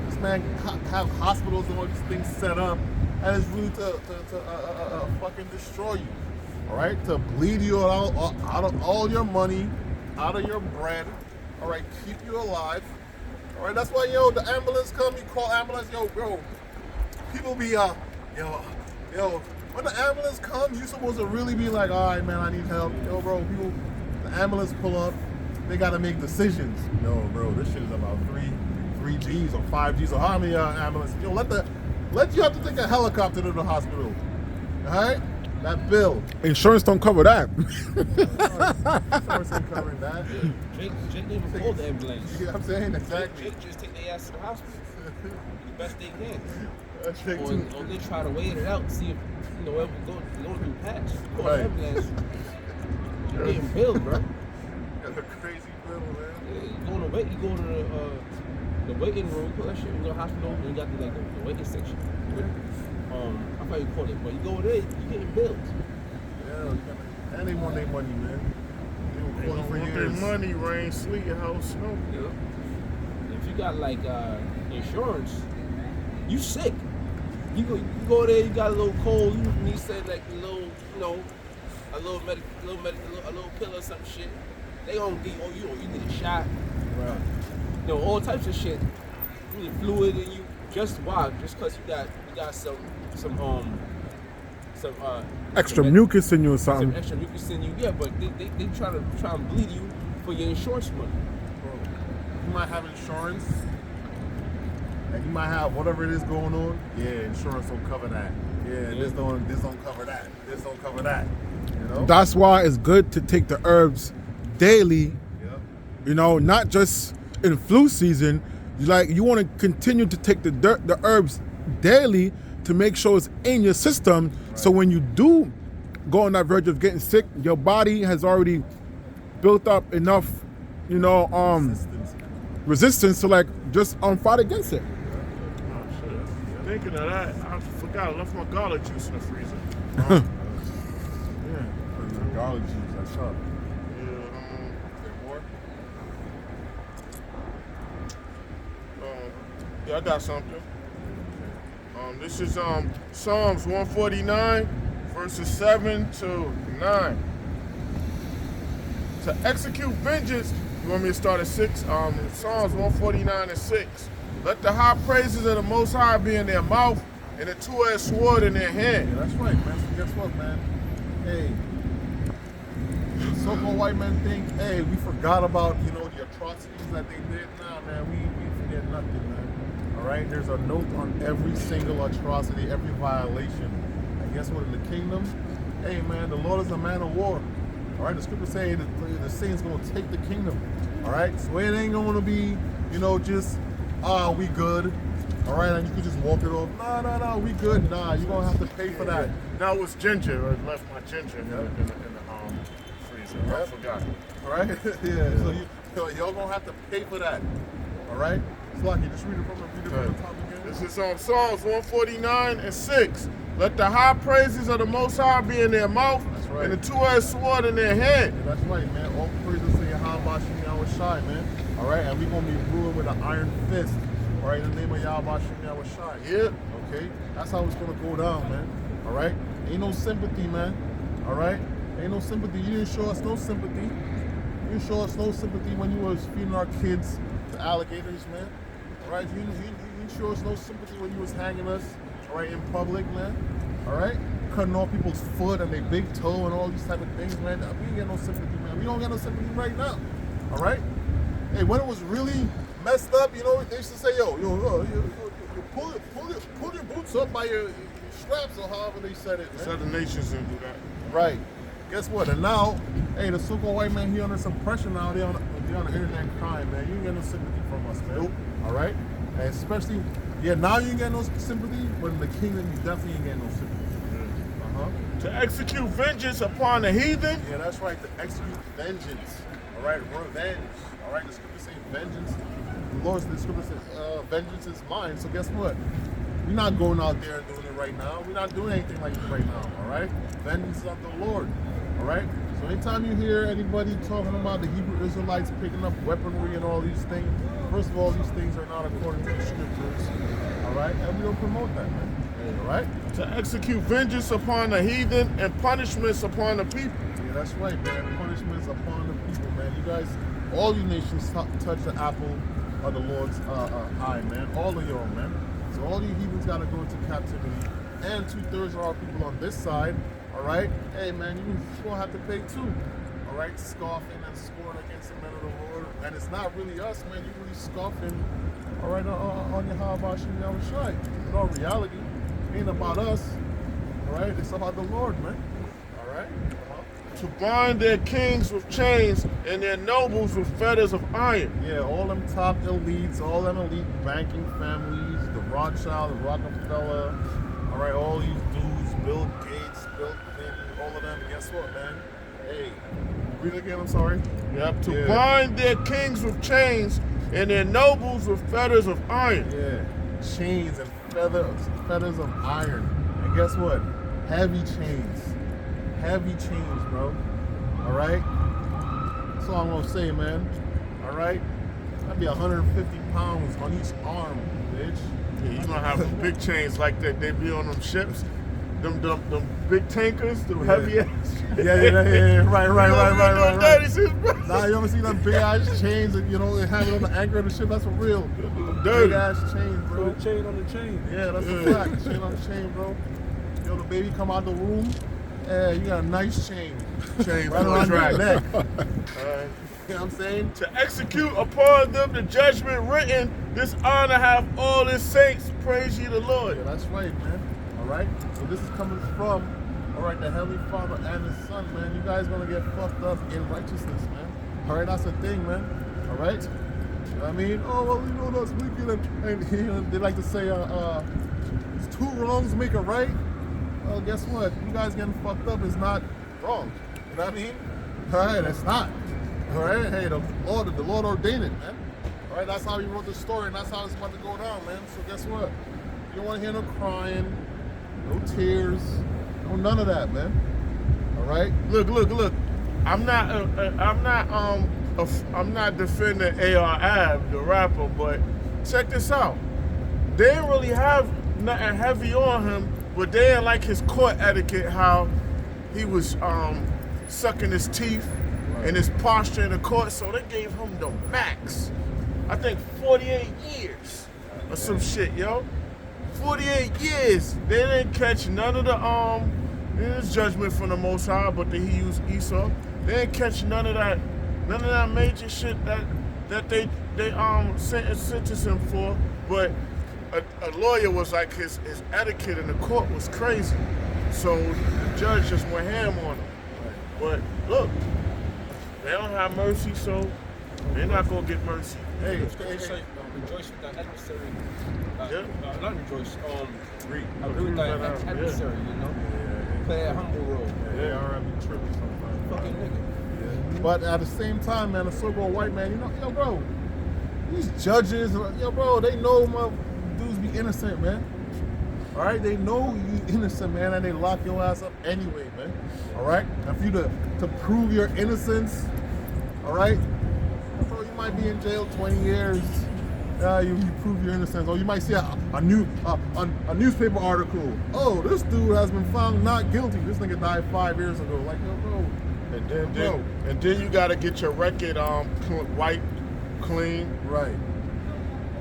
This man have hospitals and all these things set up, and it's really to fucking destroy you. All right? To bleed you out of all your money, out of your bread. All right? Keep you alive. All right, that's why, yo, the ambulance come, you call ambulance, yo, bro. People be, yo, when the ambulance come, you supposed to really be like, all right, man, I need help. Yo, bro, people, the ambulance pull up, they gotta make decisions. Yo, bro, this shit is about 3 Gs or 5 Gs or how many ambulance? Yo, let you have to take a helicopter to the hospital. All right? That bill. Insurance don't cover that. Insurance ain't covering that. Drake didn't even call the ambulance. You know what I'm saying? Exactly. Drake just take their ass to the hospital. The best they can. That's Drake Or too. they try to wait it out, see if it will go through patch. Call Right. the ambulance. You're getting billed, bro. Got a crazy bill, man. Yeah, you go to wait. You go to the waiting room. Pull that shit. You go to the hospital. And you got the waiting section. I forgot you call it, but you go there, you getting billed. Yeah, and they want their money, man. They were They calling don't for want their years. money, rain, sleet, house, snow. Yeah. If you got like insurance, you sick. You go there, you got a little cold, you need say like a little, a little pill or some shit. They gonna give you, you need a shot. Right. All types of shit. You need fluid in you. Just why? Just cause you got some Extra mucus in you or some something. extra mucus in you. Yeah, but they try to bleed you for your insurance money. Bro, you might have insurance, and you might have whatever it is going on. Yeah, insurance don't cover that. Yeah, this don't cover that. This don't cover that. You know? That's why it's good to take the herbs daily. Yeah. Not just in flu season. You want to continue to take the herbs daily to make sure it's in your system. Right. So when you do go on that verge of getting sick, your body has already built up enough, resistance to just fight against it. Oh, shit. Thinking of that, I forgot I left my garlic juice in the freezer. Yeah. Garlic juice, that's up. Yeah, I got something. This is Psalms 149, verses 7 to 9. To execute vengeance, you want me to start at 6? Psalms 149 and 6. Let the high praises of the Most High be in their mouth and a two-edged sword in their hand. Yeah, that's right, man. So guess what, man? Hey, so-called white men think, hey, we forgot about, the atrocities that they did. Nah, man, we forget nothing, man. All right? There's a note on every single atrocity, every violation. And guess what? In the kingdom, hey, man, the Lord is a man of war. All right? The scriptures say the saints going to take the kingdom. All right? So it ain't going to be, just, we good. All right? And you can just walk it off. No, we good. Nah, you're going to have to pay for that. Now it's ginger. I left my ginger in the freezer. I forgot. All right? Yeah. So y'all going to have to pay for that. All right? Slocky, just read it from the top again. This is Psalms 149 and 6. Let the high praises of the Most High be in their mouth and the two-edged sword in their hand. Yeah, that's right, man. All praises to Yahweh Shem Yahweh Shai, man. All right? And we're going to be ruling with an iron fist. All right? In the name of Yahweh Shem Yahweh Shai. Yeah. Okay? That's how it's going to go down, man. All right? Ain't no sympathy, man. All right? Ain't no sympathy. You didn't show us no sympathy. You didn't show us no sympathy when you was feeding our kids to alligators, man. All right? You didn't show us no sympathy when you was hanging us, all right, in public, man. All right? Cutting off people's foot and their big toe and all these type of things, man. We ain't get no sympathy, man. We don't get no sympathy right now. All right? Hey, when it was really messed up, they used to say, yo, pull your boots up by your straps or however they said it, man. Southern nations didn't do that. Right. Guess what? And now, hey, the so-called white man here under some pressure now. They're on the internet crying, man. You ain't get no sympathy from us, man. Nope. All right? And especially, now you ain't get no sympathy, but in the kingdom, you definitely ain't get no sympathy. To execute vengeance upon the heathen. Yeah, that's right. To execute vengeance. All right? Revenge. All right? The scripture says vengeance. The scripture says vengeance is mine. So guess what? We're not going out there and doing it right now. We're not doing anything like this right now, all right? Vengeance is of the Lord, all right? So anytime you hear anybody talking about the Hebrew Israelites picking up weaponry and all these things, first of all, these things are not according to the scriptures, all right? And we don't promote that, man, all right? To execute vengeance upon the heathen and punishments upon the people. Yeah, that's right, man. Punishments upon the people, man. You guys, all you nations touch the apple of the Lord's eye, man. All of y'all, man. So all you heathens got to go into captivity, and 2/3 of our people on this side. All right, hey man, you gonna have to pay too. All right, scoffing and scoring against the men of the Lord, and it's not really us, man. You really scoffing, all right, on your Habashim Yahushai. In all reality, it ain't about us. All right, it's about the Lord, man. All right. To bind their kings with chains and their nobles with fetters of iron. Yeah, all them top elites, all them elite banking families, the Rothschild, the Rockefeller, all right, all these dudes, Bill Gates, Bill Clinton, all of them. Guess what, man? Hey, read it again. I'm sorry. Yep. To bind their kings with chains and their nobles with fetters of iron. Yeah, chains and feathers of iron. And guess what? Heavy chains. Heavy chains, bro. All right? That's all I'm going to say, man. All right? That'd be 150 pounds on each arm, bitch. Yeah, you gonna have them big chains like that they be on them ships. Them big tankers, them heavy ass. Yeah. Right. Shit, Nah, you ever see them big ass chains that, you know, they have it on the anchor of the ship? That's for real. Dirty. Big ass chains, bro. Put a chain on the chain. Yeah, that's a fact. Chain on the chain, bro. Yo, the baby come out the womb. Yeah, you got a nice chain. Chain Right on around the your track. neck. You know what I'm saying? To execute upon them the judgment written, this honor have all his saints. Praise ye the Lord. Yeah, that's right, man. All right? So this is coming from, all right, the Heavenly Father and His Son, man. You guys going to get fucked up in righteousness, man. All right? That's the thing, man. All right? You know what I mean? Oh, well, you know, that's wicked. And you know, they like to say, two wrongs make a right. Well, guess what? You guys getting fucked up is not wrong. You know what I mean? All right? It's not. All right? Hey, the Lord ordained it, man. All right? That's how He wrote the story, and that's how it's about to go down, man. So guess what? You don't want to hear no crying, no tears, no none of that, man. All right? Look. I'm not defending A.R. Ab, the rapper, but check this out. They didn't really have nothing heavy on him, but they didn't like his court etiquette, how he was sucking his teeth and his posture in the court, so they gave him the max. I think 48 years or some shit, yo. 48 years. They didn't catch none of the his judgment from the Most High, but he used Esau. They didn't catch none of that major shit that they sentenced him for. But a lawyer was like his etiquette in the court was crazy, so the judge just went ham on him. But look, they don't have mercy, so they're not gonna get mercy. Hey, Rejoice with that adversary. Not rejoice. Agree with that adversary, you know? Play a humble role. Yeah, R.I.P. tripping sometimes. Fucking nigga. Yeah. But at the same time, man, a so-called white man, you know, yo, bro, these judges, yo, bro, they know my dudes be innocent, man. All right, they know you innocent, man, and they lock your ass up anyway, man. All right, and for you to prove your innocence, all right, bro, you might be in jail 20 years. You prove your innocence, or you might see a newspaper article. Oh, this dude has been found not guilty. This nigga died 5 years ago. Like, yo, bro. And then you gotta get your record wiped clean. Right.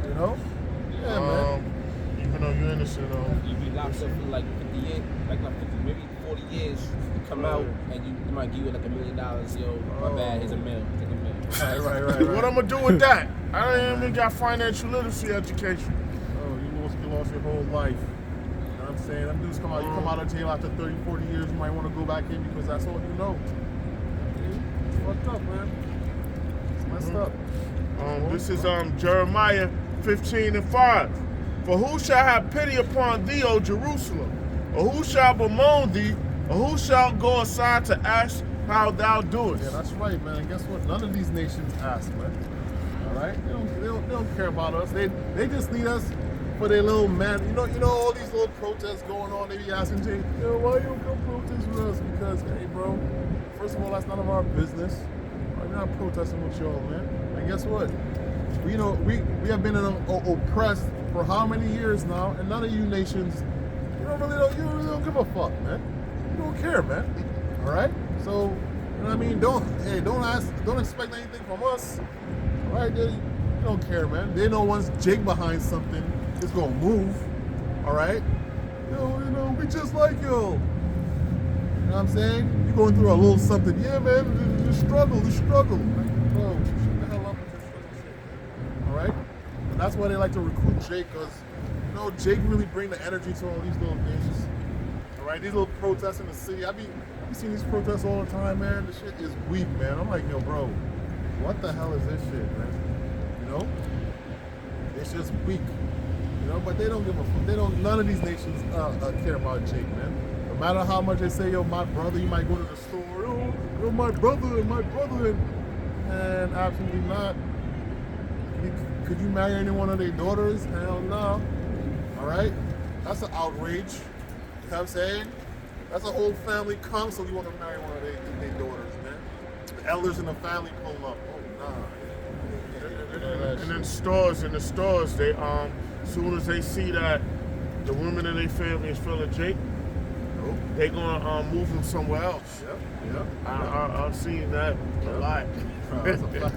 You know? Yeah, man. Even though you're innocent, You be locked up for like 50 years, maybe 40 years. You come out and you might give you like $1 million. Yo, my bad. Here's a mill. Take a mill. Right. What I'm gonna do with that? I ain't even got financial literacy education. Oh, you lost your whole life. You know what I'm saying? Them dudes come out, you come out of jail after 30, 40 years, you might want to go back in because that's all you know. It's fucked up, man. It's messed up. This is Jeremiah 15:5. For who shall have pity upon thee, O Jerusalem? Or who shall bemoan thee? Or who shall go aside to ask how thou doest? Yeah, that's right, man. And guess what? None of these nations ask, man. All right? They don't care about us. They just need us for their little man. You know all these little protests going on. They be asking Jay, yo, why you don't come protest with us? Because, hey, bro, first of all, that's none of our business. We're not protesting with y'all, man. And guess what? We have been oppressed for how many years now, and none of you nations, you really don't give a fuck, man. You don't care, man. All right? So, you know what I mean? Don't expect anything from us. All right? They don't care, man. They know once Jake behind something, it's gonna move. All right? We just like you. You know what I'm saying? You're going through a little something. Yeah, man, the struggle. Like, bro, shut the hell up with this fucking shit, man. All right? And that's why they like to recruit Jake, because, Jake really bring the energy to all these little things. All right? These little protests in the city. I be seeing these protests all the time, man. This shit is weak, man. I'm like, yo, bro, what the hell is this shit, man? It's just weak. But they don't give a fuck. None of these nations care about Jake, man. No matter how much they say, yo, my brother, you might go to the store, yo, my brother, and absolutely not. Could you marry any one of their daughters? Hell no. All right? That's an outrage. You know what I'm saying? That's a whole family council. You want to marry one of their daughters, man. The elders in the family pull up. Oh, nah. And in the stores, they as soon as they see that the women in their family is feeling Jake, they gonna move them somewhere else. Yep. I've seen that a lot. That's a fact.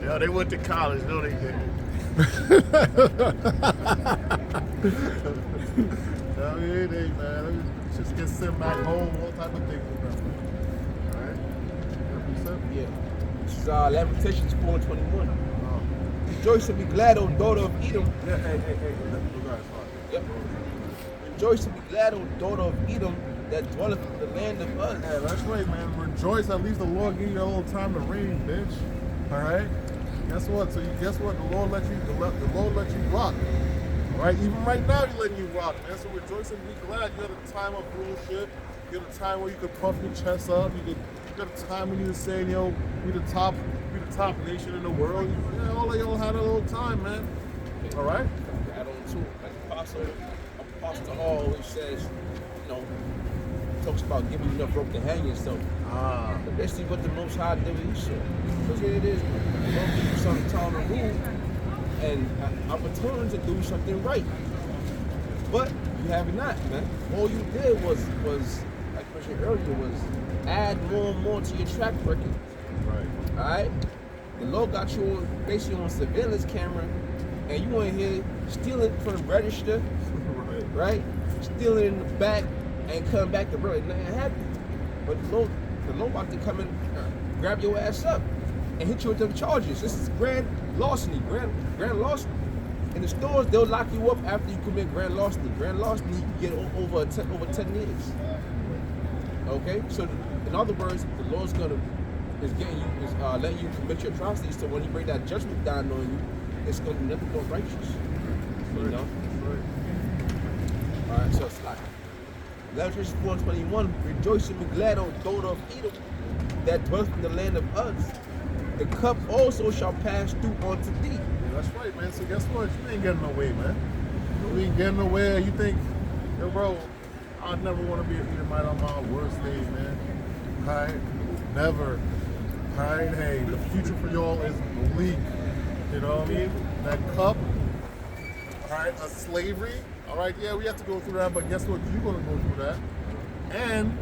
Yeah, they went to college, no, they didn't. Man, just get sent back home, all type of things. All right. Yeah. This is Lamentations 4:21. Rejoice and be glad, O daughter of Edom. Yeah, hey. Yep. Rejoice and be glad, O daughter of Edom, that dwelleth in the land of us. Yeah, that's right, man. Rejoice, at least the Lord gave you a little time to reign, bitch. All right? Guess what? The Lord let you rock. All right? Even right now, He's letting you rock, man. So rejoice and be glad. You had a time of bullshit. You had a time where you could puff your chest up. You got a time when you were saying, yo, we the top nation in the world. Yeah, all of y'all had a little time, man. All right? Add on to it. Like Apostle Hall always says, talks about giving you enough rope to hang yourself. But basically what the Most High did with Esau. Because here it is, the Lord gives you some time to move and opportunity to do something right. But you have it not, man. All you did was like I mentioned earlier, was add more and more to your track record. Right. Alright? The Lord got you basically on surveillance camera, and you want to hear stealing from the register, right? Stealing in the back and come back to brother. Nothing happened. But the Lord about to come and grab your ass up and hit you with them charges. This is grand larceny. In the stores, they'll lock you up after you commit grand larceny. Grand larceny, you get over 10 years. Okay? So in other words, the Lord's letting you commit your atrocities, so when He bring that judgment down on you, it's gonna be nothing but righteous. You know? Alright, so it's like Lamentations 4:21, rejoice and be glad, O daughter of Edom, that dwelleth in the land of Uz. The cup also shall pass through unto thee. Yeah, that's right, man. So guess what? You ain't getting away, man. You ain't getting away. You think, yo, bro, I'd never want to be an Edomite on my worst days, man. All right? Never. All right? Hey, the future for y'all is bleak. You know what I mean? That cup, all right, a slavery. All right, yeah, we have to go through that, but guess what? You're going to go through that. And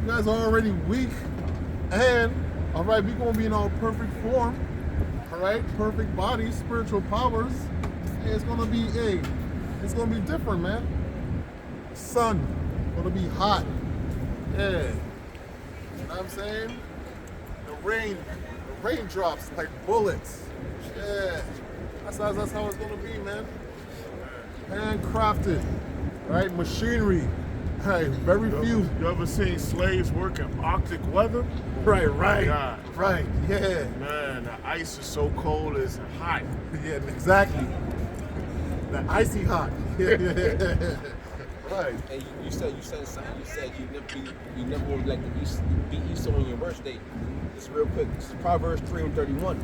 you guys are already weak. And, all right, we're going to be in our perfect form. All right, perfect body, spiritual powers. Hey, it's going to be different, man. Sun, going to be hot. Yeah. You know what I'm saying? The raindrops like bullets. Yeah. That's how it's going to be, man. Handcrafted, right? Machinery, right? Very few. You ever seen slaves work in Arctic weather? Right, God. right, yeah. Man, the ice is so cold, it's hot. Yeah, exactly. The icy hot. Yeah. Right. And you said something. You said you never would like to be Esau on your worst day. Just real quick. This is Proverbs 3:31.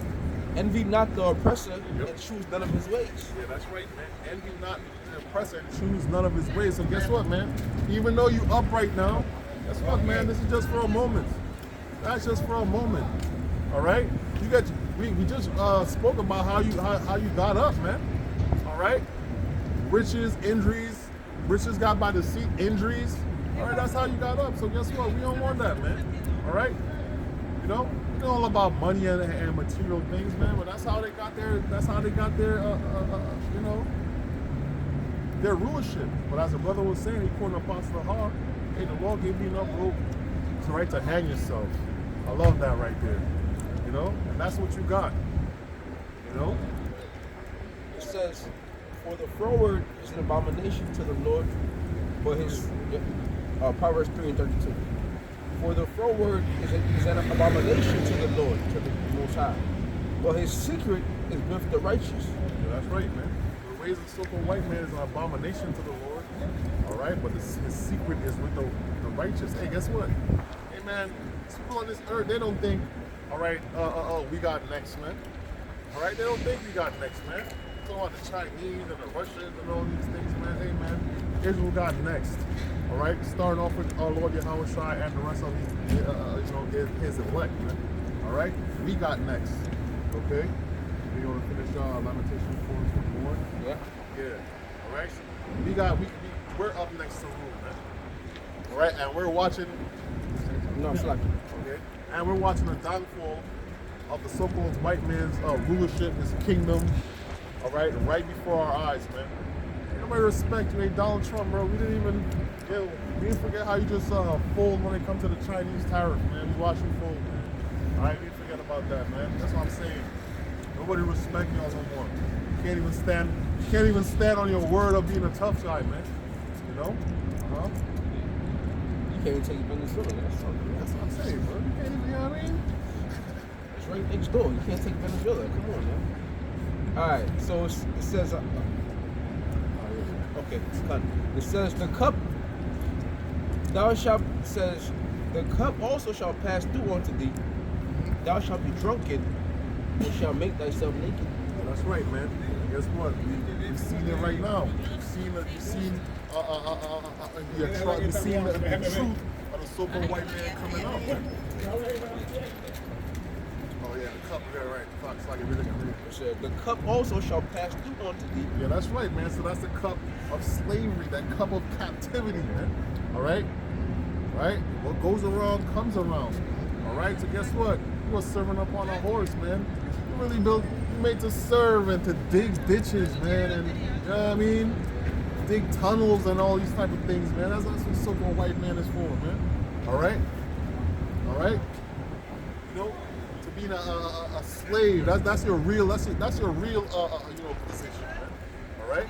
Envy not the oppressor, and choose none of his ways. Yeah, that's right, man. Envy not the oppressor and choose none of his ways. So guess what, man? Even though you up right now, guess what, man? This is just for a moment. That's just for a moment. All right? We just spoke about how you got up, man. All right? Riches, injuries, riches got by deceit, injuries. All right, that's how you got up. So guess what? We don't want that, man. All right? You know all about money and material things, man. But that's how they got their. That's how they got their. You know, their rulership. But as the brother was saying, he quoted Apostle Har, hey, the Lord gave you enough rope to hang yourself. I love that right there. You know, and that's what you got. You know. It says, "For the froward is an abomination to the Lord, but his." Proverbs 3:32. For the froward is an abomination to the Lord, to the Most High, but his secret is with the righteous. Yeah, that's right, man. The ways of so-called white man is an abomination to the Lord. All right, but his secret is with the righteous. Hey, guess what? Hey, man, people on this earth, they don't think, all right, we got next, man. All right, they don't think we got next, man. Talking about the Chinese and the Russians and all these things, man. Hey, man, Israel got next. All right, starting off with our Lord Yahweh Shai and the rest of his elect, man. All right, we got next. Okay, we gonna finish Lamentation 4:21. Yeah. Yeah. All right, we're up next to rule, man. All right, and we're watching. No, it's like Okay, and we're watching the downfall of the so-called white man's rulership, his kingdom. All right, right before our eyes, man. Ain't nobody respect you, hey, Donald Trump, bro. We didn't forget how you just fold when it comes to the Chinese tariff, man. We watch you fold, man. All right, we didn't forget about that, man. That's what I'm saying. Nobody respect y'all no more. You can't even stand on your word of being a tough guy, man. You know? Uh-huh. you can't even take Venezuela. That's what I'm saying, bro. You can't even, you know what I mean? It's right next door. You can't take Venezuela. Come on, man. All right, so it says. Okay, it's cut. It says the cup. Thou shalt says the cup also shall pass through unto thee. Thou shalt be drunken and shall make thyself naked. Yeah, that's right, man. Guess what? You've seen it right now. You've seen the truth of the so-called white man coming out. Man. Oh yeah, the cup there, right? Fox like everything. It said the cup also shall pass through unto thee. Yeah, that's right, man. So that's the cup of slavery, that cup of captivity, man. All right, right. What goes around comes around. All right. So guess what? You were serving up on a horse, man. You really built. You made to serve and to dig ditches, man, and you know what I mean, dig tunnels and all these type of things, man. That's what so-called white man is for, man. All right. All right. You know, to being a slave. That's your real. That's your real position, man. All right.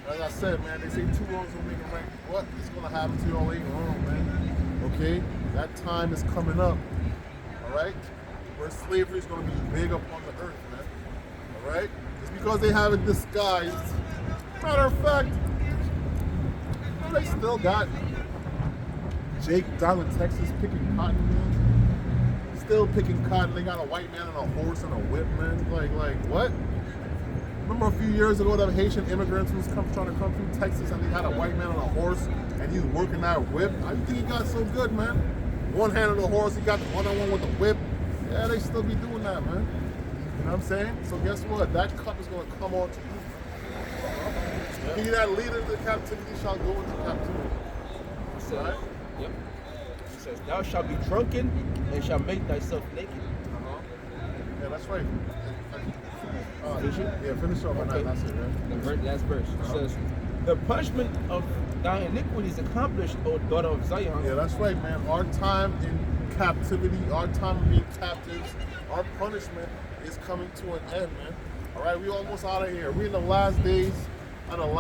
As I said, man, they say 2 wrongs don't make a right. What is going to happen to you all later on, man? Okay? That time is coming up. All right? Where slavery is going to be big upon the earth, man. All right? Just because they have it disguised. Matter of fact, they still got Jake down in Texas picking cotton, man. Still picking cotton. They got a white man on a horse and a whip, man. Like what? Remember a few years ago that Haitian immigrants was trying to come through Texas and they had a white man on a horse and he was working that whip? I think he got so good, man. One hand on the horse, he got the one-on-one with the whip. Yeah, they still be doing that, man. You know what I'm saying? So guess what? That cup is going to come on to you. He that leadeth into captivity shall go into captivity. It says, Right? Yep. It says, thou shalt be drunken and shall make thyself naked. Uh-huh. Yeah, that's right. Finish it? Yeah, finish off on Okay. that. That's it, right? The last verse. It says, the punishment of thy iniquity is accomplished, O daughter of Zion. Yeah, that's right, man. Our time in captivity, our time of being captives, our punishment is coming to an end, man. All right, we almost out of here. We're in the last days, of this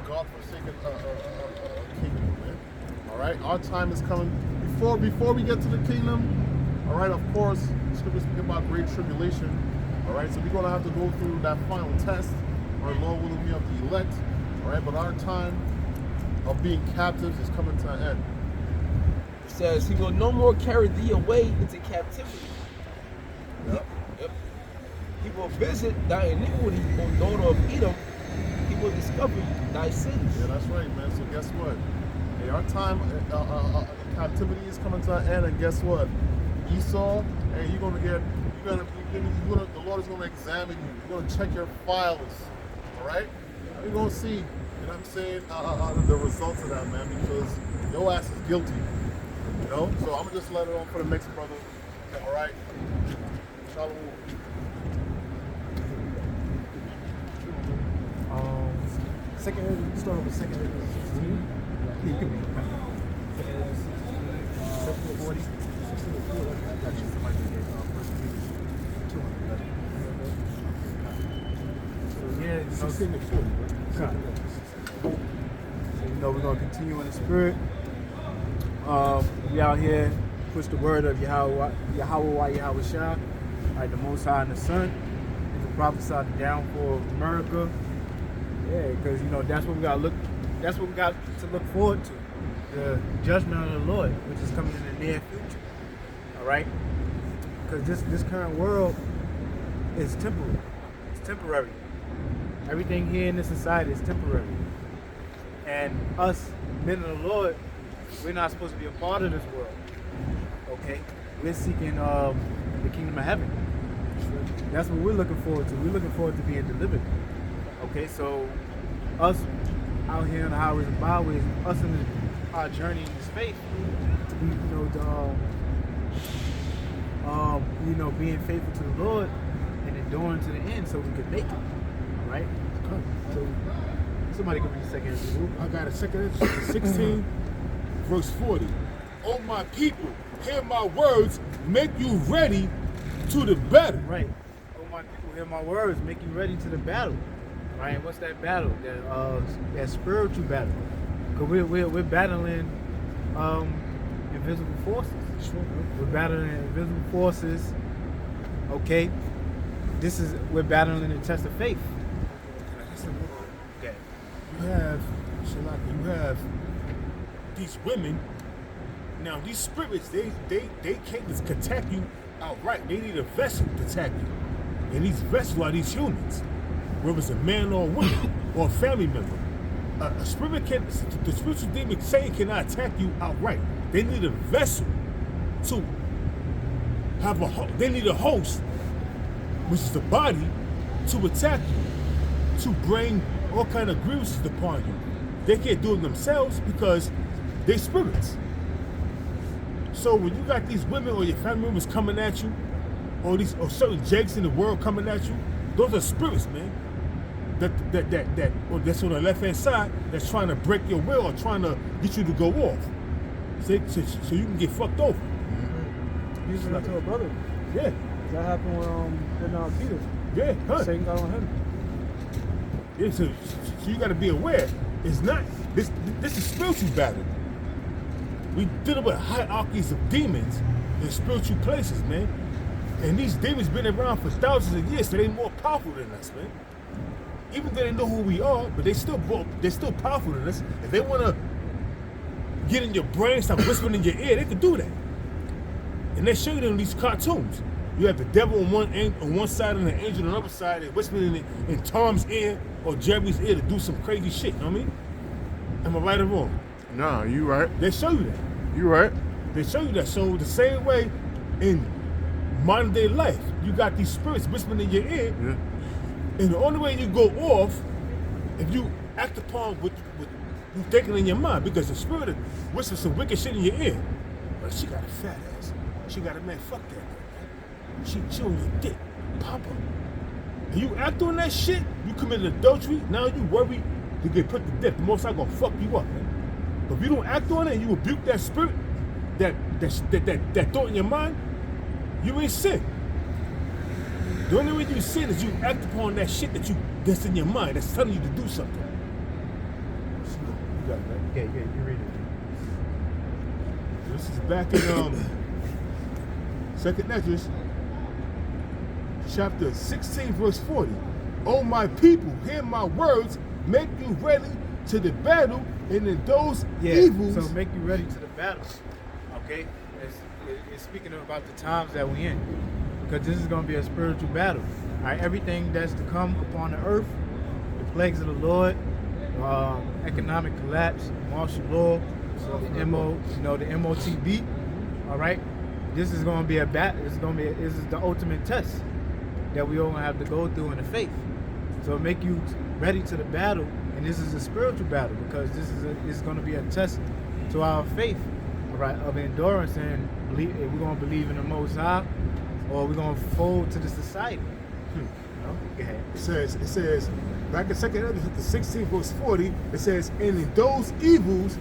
godforsaken kingdom, man. All right, our time is coming. Before we get to the kingdom, all right, of course, scriptures speak about great tribulation. All right, so we're gonna have to go through that final test. Our Lord will be of the elect. All right, but our time of being captives is coming to an end. It says, he will no more carry thee away into captivity. Yep. Yep. He will visit thy iniquity, O daughter of Edom. He will discover thy sins. Yeah, that's right, man. So guess what? Hey, our time in captivity is coming to an end, and guess what? Esau, hey, the Lord is gonna examine you. You're gonna check your files. All right? You're gonna see, you know what I'm saying, the results of that, man, because your ass is guilty. You know? So I'm gonna just let it on for the next brother. All right. Shalom. Second Ezra, start with second Ezra 16. Yeah, you can make it. Second Ezra 16, 40. 16 to 40. I got you. Somebody get first Peter 200. So yeah, 16 to 40, right? So you know we're gonna continue in the spirit. We out here push the word of Yahweh Shah, right, the Most High and the Son, and to prophesy the downfall of America. Yeah, because you know that's what we got to look forward to, the judgment of the Lord, which is coming in the near future. All right, because this current world is temporary. It's temporary. Everything here in this society is temporary, and us men of the Lord, we're not supposed to be a part of this world. Okay, we're seeking the kingdom of heaven. That's what we're looking forward to. We're looking forward to being delivered. Okay, so us out here on the highways and byways, us in our journey in this faith, being faithful to the Lord and enduring to the end, so we can make it. All right. So somebody can read the second Ezra. I got a second Ezra 16, verse 40. Oh my people, hear my words, make you ready to the battle. Right. Oh my people, hear my words, make you ready to the battle. Right. What's that battle? That spiritual battle. Cause we're battling invisible forces. Sure. We're battling invisible forces. Okay. We're battling the test of faith. Okay. You have these women. Now these spirits, they can't just attack you outright. They need a vessel to attack you. And these vessels are these humans. Whether it's a man or a woman or a family member. The spiritual demon Satan cannot attack you outright. They need a vessel to have they need a host, which is the body, to attack you, to bring all kind of grievances upon you. They can't do it themselves because they're spirits. So when you got these women or your family members coming at you, or certain jakes in the world coming at you, those are spirits, man. That's on the left hand side that's trying to break your will or trying to get you to go off. So you can get fucked over. You used to tell a brother. Yeah. That happened with Peter. Yeah, huh. Satan got on him. Yeah, so you got to be aware. It's not this is spiritual battle. We dealing with hierarchies of demons in spiritual places, man. And these demons been around for thousands of years, so they more powerful than us, man. Even though they know who we are, but they're still powerful than us. If they want to get in your brain, start whispering in your ear, they can do that. And they show you in these cartoons. You have the devil on one side and the angel on the other side, and whispering in Tom's ear or Jerry's ear to do some crazy shit. You know what I mean? Am I right or wrong? Nah, you right. They show you that. You right. They show you that. So the same way in modern day life, you got these spirits whispering in your ear. Yeah. And the only way you go off, if you act upon what you thinking in your mind, because the spirit whispers some wicked shit in your ear. But she got a fat ass. She got a man, fuck that. She on your dick, papa. And you act on that shit, you commit adultery, now you worry to get put to death. The Most High gonna fuck you up, man. But if you don't act on it and you rebuke that spirit, that thought in your mind, you ain't sin. The only way you sin is you act upon that shit that's in your mind, that's telling you to do something. You got it, right? Yeah, you read it. This is back in Second Ezra, chapter 16, verse 40. Oh my people, hear my words, make you ready to the battle, and in those evils. So make you ready to the battle. Okay? It's speaking about the times that we're in. Because this is going to be a spiritual battle. All right, everything that's to come upon the earth, the plagues of the Lord, economic collapse, martial law, the MOTB. All right, this is going to be a battle. This is the ultimate test that we all have to go through in the faith. So make you ready to the battle, and this is a spiritual battle because this is going to be a test to our faith. All right, of endurance and believe, if we're gonna believe in the Most High, or we're gonna fold to the society. You know? Go ahead. It says, back in 2 Edwards, the 16th verse 40, it says, and in those evils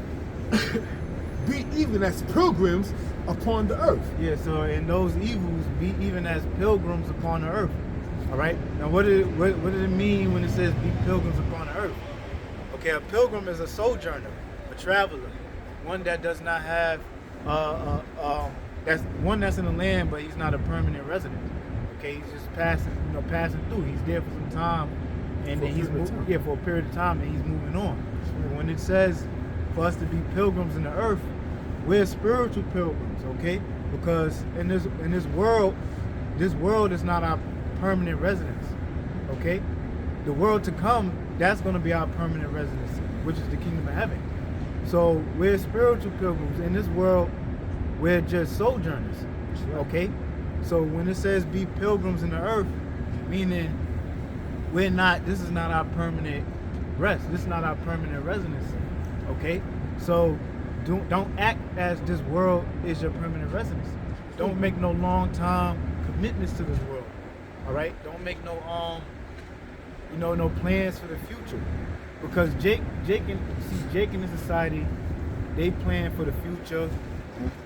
be even as pilgrims upon the earth. Yeah, so in those evils, be even as pilgrims upon the earth. All right. Now, what did it mean when it says be pilgrims upon the earth? Okay, a pilgrim is a sojourner, a traveler, one that does not have, that's one that's in the land, but he's not a permanent resident. Okay, he's just passing through. He's there for some time, and then he's moving, for a period of time, and he's moving on. And when it says for us to be pilgrims in the earth, we're spiritual pilgrims, okay? Because in this world is not our permanent residence, okay? The world to come, that's going to be our permanent residence, which is the kingdom of heaven. So we're spiritual pilgrims. In this world, we're just sojourners, okay? So when it says be pilgrims in the earth, meaning this is not our permanent rest. This is not our permanent residence, okay? So don't act as this world is your permanent residence. Don't make no long-time commitments to this world, all right? Don't make no no plans for the future, because Jake in the society, they plan for the future.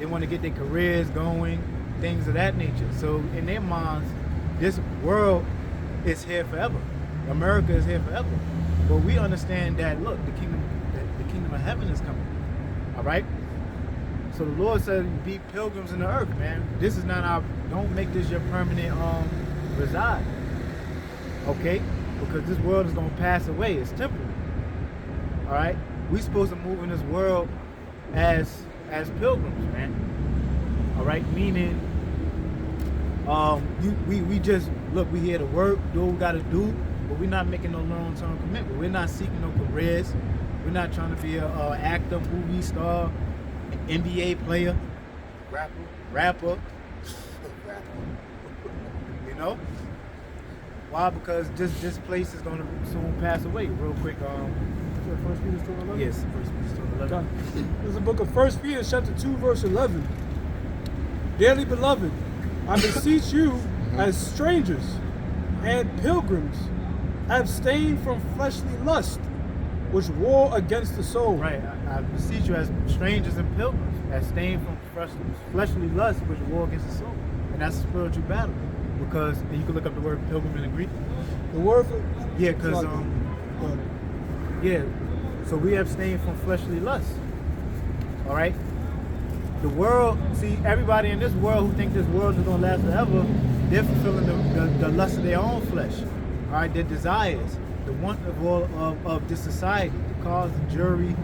They want to get their careers going, things of that nature. So in their minds, this world is here forever. America is here forever. But we understand that, look, the kingdom of heaven is coming. All right. So the Lord said, "Be pilgrims in the earth, man. This is not don't make this your permanent reside. Okay." Because this world is going to pass away. It's temporary. All right? We're supposed to move in this world as pilgrims, man. All right? Meaning, we just, look, we here to work, do what we got to do, but we're not making no long-term commitment. We're not seeking no careers. We're not trying to be an actor, movie star, NBA player, rapper. You know? Why? Because this place is going to soon pass away. Real quick. Is that 1 Peter 2:11? Yes, 1 Peter 2:11. This is the book of 1 Peter chapter 2 verse 11. Dearly beloved, I beseech you as strangers and pilgrims, abstain from fleshly lust, which war against the soul. Right. I beseech you as strangers and pilgrims, abstain from fleshly lust, which war against the soul. And that's a spiritual battle. Because, and you can look up the word pilgrim in the Greek. The word for... Yeah, because, so we abstain from fleshly lust. All right? The world, see, everybody in this world who think this world is going to last forever, they're fulfilling the lust of their own flesh. All right? Their desires, the want of this society, the cause, the jury,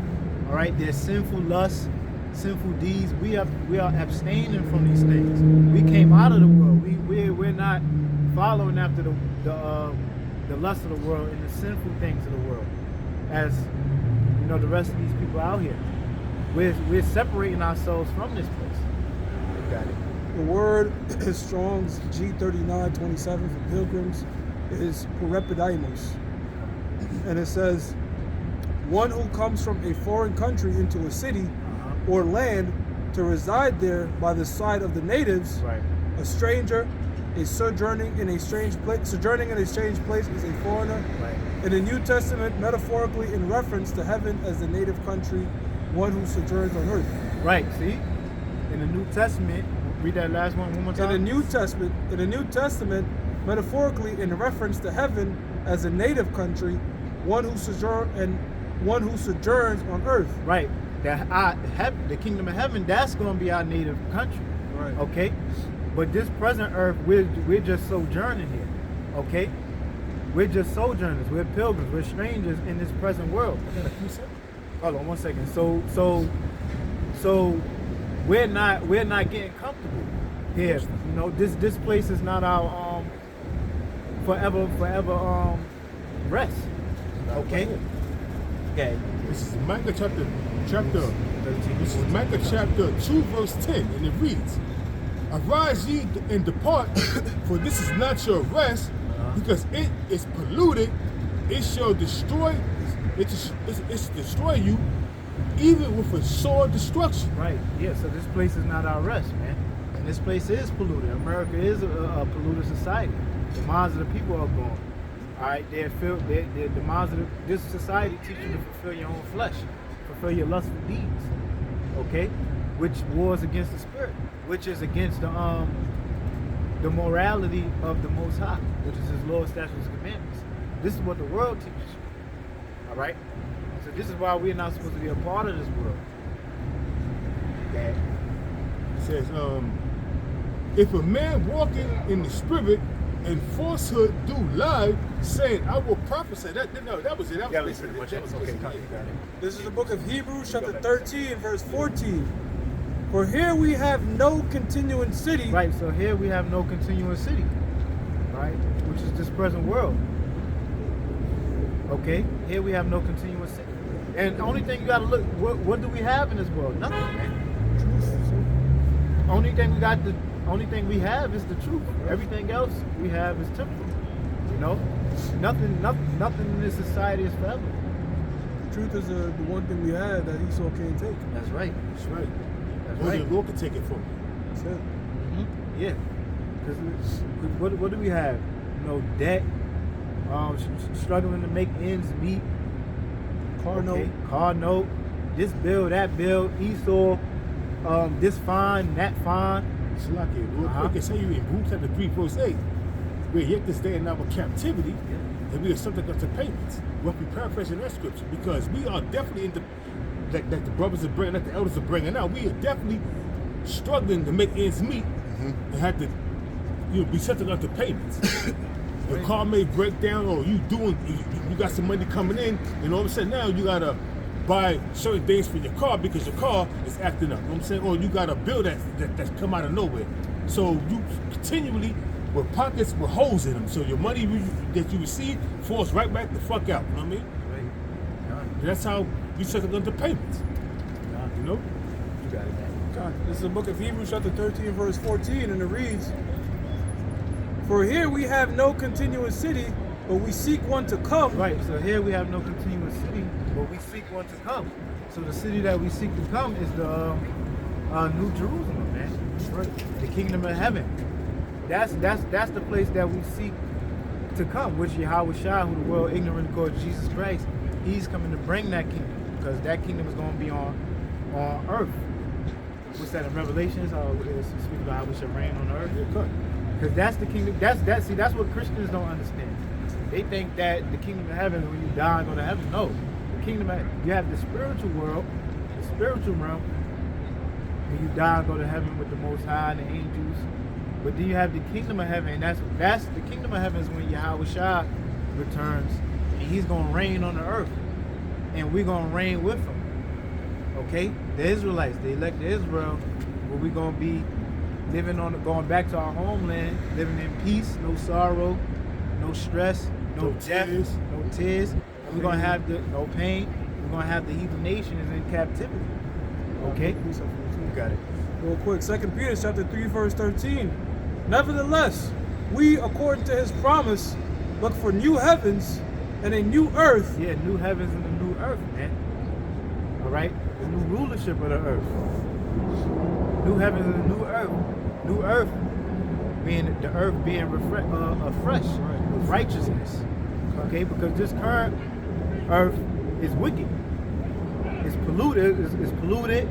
all right? Their sinful lusts, sinful deeds. We are abstaining from these things. We came out of the world. We're not following after the lust of the world and the sinful things of the world, as the rest of these people out here. We're separating ourselves from this place. You got it. The word is Strong's G3927 for pilgrims is Purepidaimos, and it says one who comes from a foreign country into a city or land to reside there by the side of the natives. Right. A stranger is sojourning in a strange place. Sojourning in a strange place is a foreigner. Right. In the New Testament, metaphorically in reference to heaven as the native country, one who sojourns on earth. Right. See, in the New Testament, read that last one more time. In the New Testament, metaphorically in reference to heaven as a native country, one who sojourns on earth. Right. The kingdom of heaven, that's going to be our native country. Right. Okay. But this present earth, we're just sojourning here, okay? We're just sojourners, we're pilgrims, we're strangers in this present world. Hold on 1 second. So we're not getting comfortable here. This place is not our forever rest. Okay? Okay. This is Micah chapter 13. This is Micah chapter 2 verse 10, and it reads, "Arise ye and depart, for this is not your rest, because it is polluted. It shall destroy. It's destroy you. even with a sword destruction. Right. Yeah. So this place is not our rest, man. And this place is polluted. America is a polluted society. The minds of the people are gone. All right. The minds of this society teach you to fulfill your own flesh, fulfill your lustful deeds. Okay, which wars against the spirit, which is against the morality of the Most High, which is His law, statutes, and commandments. This is what the world teaches you. All right. So this is why we're not supposed to be a part of this world. It says, if a man walking in the spirit and falsehood do lie, saying, I will prophesy. That was it. Yeah, pretty much it. Okay, you got it. This is the book of Hebrews, chapter 13, verse 14. For here we have no continuing city. Right, so here we have no continuous city, right, which is this present world. Okay, here we have no continuous city. And the only thing you gotta look, what do we have in this world? Nothing, man. Truth. Only thing we have is the truth. Everything else we have is temporal. You know? Nothing in this society is forever. Truth is the one thing we had that Esau can't take. That's right. That's right. That's Only right. the Lord can take it from you. That's it. Mm-hmm. Yeah. Because what do we have? You know, debt, struggling to make ends meet. Car note, this bill, that bill, Esau, this fine, that fine. Shalaki, real quick, it say you in Ruth chapter 3, verse 8. We're yet this day in our captivity, and we are subject unto payments. We'll be paraphrasing that scripture because we are definitely in the that the brothers are bringing, that the elders are bringing out. We are definitely struggling to make ends meet and have to be subject unto payments. Your car may break down, or you got some money coming in, and all of a sudden now you gotta buy certain things for your car because your car is acting up. You know what I'm saying? Or you got a bill that's come out of nowhere. So you continually with pockets with holes in them. So your money that you receive falls right back the fuck out. You know what I mean? Right. That's how we settle under payments. You know? You got it, man. This is the book of Hebrews, chapter 13, verse 14, and it reads, For here we have no continuous city, but we seek one to come. Right, so here we have no continuous city, but we seek one to come. So the city that we seek to come is the New Jerusalem, man. Right. The kingdom of heaven. That's the place that we seek to come, which Yahweh Shai, who the world ignorant calls Jesus Christ. He's coming to bring that kingdom, because that kingdom is going to be on earth. What's that in Revelations? It speaks about how we should reign on earth. Because that's the kingdom. That's what Christians don't understand. They think that the kingdom of heaven is when you die and go to heaven. No, the kingdom you have the spiritual world, the spiritual realm. When you die and go to heaven with the Most High and the angels. But then you have the kingdom of heaven, and that's the kingdom of heaven is when Yahweh Shai returns, and He's gonna reign on the earth, and we're gonna reign with Him. Okay, the Israelites, the elect of Israel, where we're gonna be going back to our homeland, living in peace, no sorrow, no stress, no death, no tears. And we're gonna have no pain. We're gonna have the heathen nations in captivity. Okay, you got it. Real quick, 2 Peter chapter 3, verse 13. Nevertheless, we, according to His promise, look for new heavens and a new earth. Yeah, new heavens and a new earth, man. All right, the new rulership of the earth. New heavens and a new earth. New earth being the earth being fresh with righteousness. Okay, because this current earth is wicked. It's polluted. It's polluted.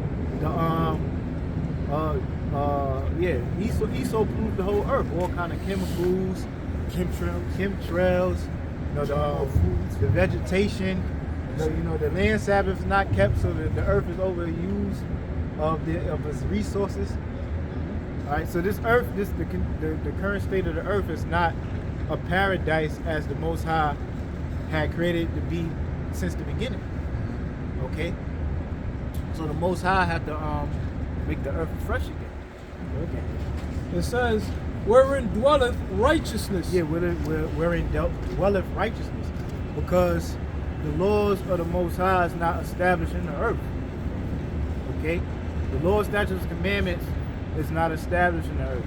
Esau polluted the whole earth. All kind of chemicals, chemtrails. The vegetation. The land Sabbath is not kept, so the earth is overused of its resources. All right, so this earth, the current state of the earth is not a paradise as the Most High had created it to be since the beginning. Okay, so the Most High had to make the earth fresh again. Okay. It says, wherein dwelleth righteousness. Yeah, wherein dwelleth righteousness, because the laws of the Most High is not established in the earth. Okay, the laws, statutes, and commandments is not established in the earth.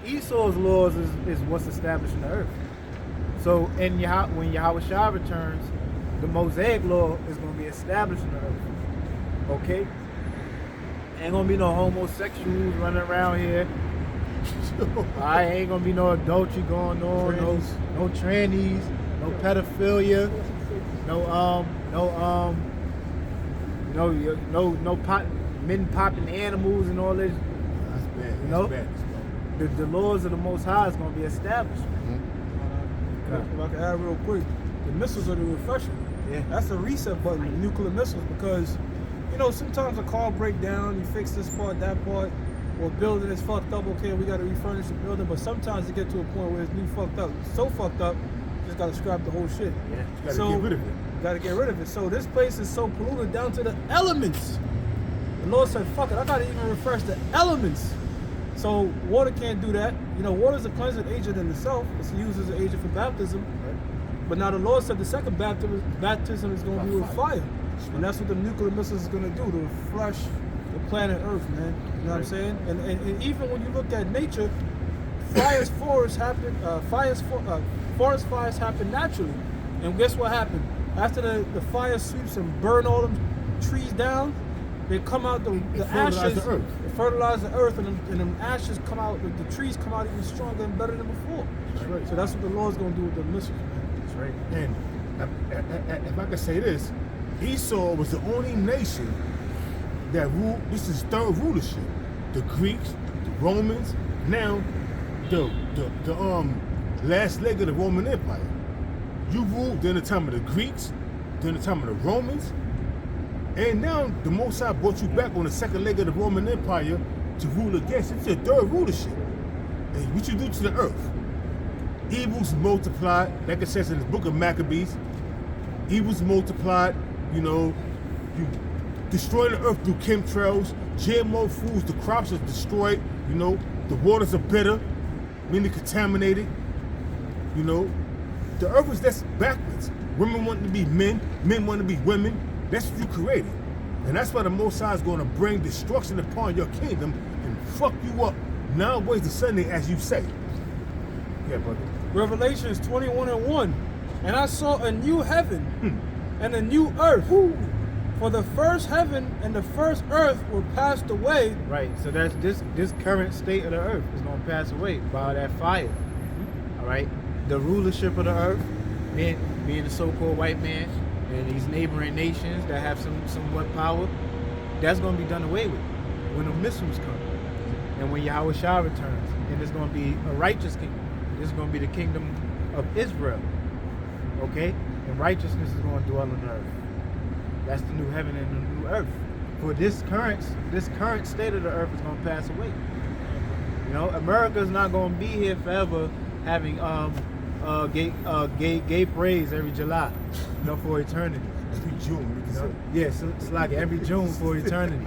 Esau's laws is what's established in the earth. So when Yahweh Shai returns, the Mosaic law is going to be established on the earth. Okay? Ain't going to be no homosexuals running around here. I ain't going to be no adultery going on, no trannies, no pedophilia, men popping animals and all this. That's bad. You know? That's bad. The laws of the Most High is going to be established. If I can add real quick, the missiles are the refresher. Yeah. That's the reset button, the nuclear missiles, because, you know, sometimes a car break down, you fix this part, that part, or building is fucked up, okay, we got to refurnish the building, but sometimes it get to a point where it's new fucked up. It's so fucked up, you just got to scrap the whole shit. Yeah. You gotta get rid of it. You got to get rid of it. So this place is so polluted down to the elements. The Lord said, fuck it, I got to even refresh the elements. So water can't do that. You know, water is a cleansing agent in itself. It's used as an agent for baptism. But now the Lord said the second baptism is going to be with fire. And that's what the nuclear missiles is going to do, to refresh the planet Earth, man. You know what I'm saying? And even when you look at nature, forest fires happen naturally. And guess what happened? After the fire sweeps and burn all them trees down, they come out, the ashes, the earth. they fertilize the earth, and them ashes come out, the trees come out even stronger and better than before. That's right. So that's what the Lord's going to do with the missiles, man. That's right. And if I could say this, Esau was the only nation that ruled. This is third rulership. The Greeks, the Romans, now the last leg of the Roman Empire. You ruled during the time of the Greeks, during the time of the Romans, and now the Most High brought you back on the second leg of the Roman Empire to rule against. It's your third rulership. And what you do to the earth? Evils multiplied, like it says in the book of Maccabees. Evils multiplied, you know, you destroy the earth through chemtrails, GMO foods, the crops are destroyed, you know, the waters are bitter, meaning contaminated, you know. The earth is just backwards. Women want to be men want to be women. That's what you created. And that's why the Most High is going to bring destruction upon your kingdom and fuck you up 9 ways to Sunday, as you say. Yeah, brother. Revelations 21:1. And I saw a new heaven and a new earth. For the first heaven and the first earth were passed away. Right, so that's this current state of the earth is going to pass away by that fire. All right, the rulership of the earth, being the so-called white man and these neighboring nations that have somewhat power, that's going to be done away with when the missiles come and when Yahweh Shah returns, and it's going to be a righteous kingdom. This is going to be the kingdom of Israel. Okay, and righteousness is going to dwell on the earth. That's the new heaven and the new earth. For this current state of the earth is going to pass away. You know, America is not going to be here forever, having gay parades every July, you know, for eternity. Every June, You know? Yeah, so it's like every June for eternity.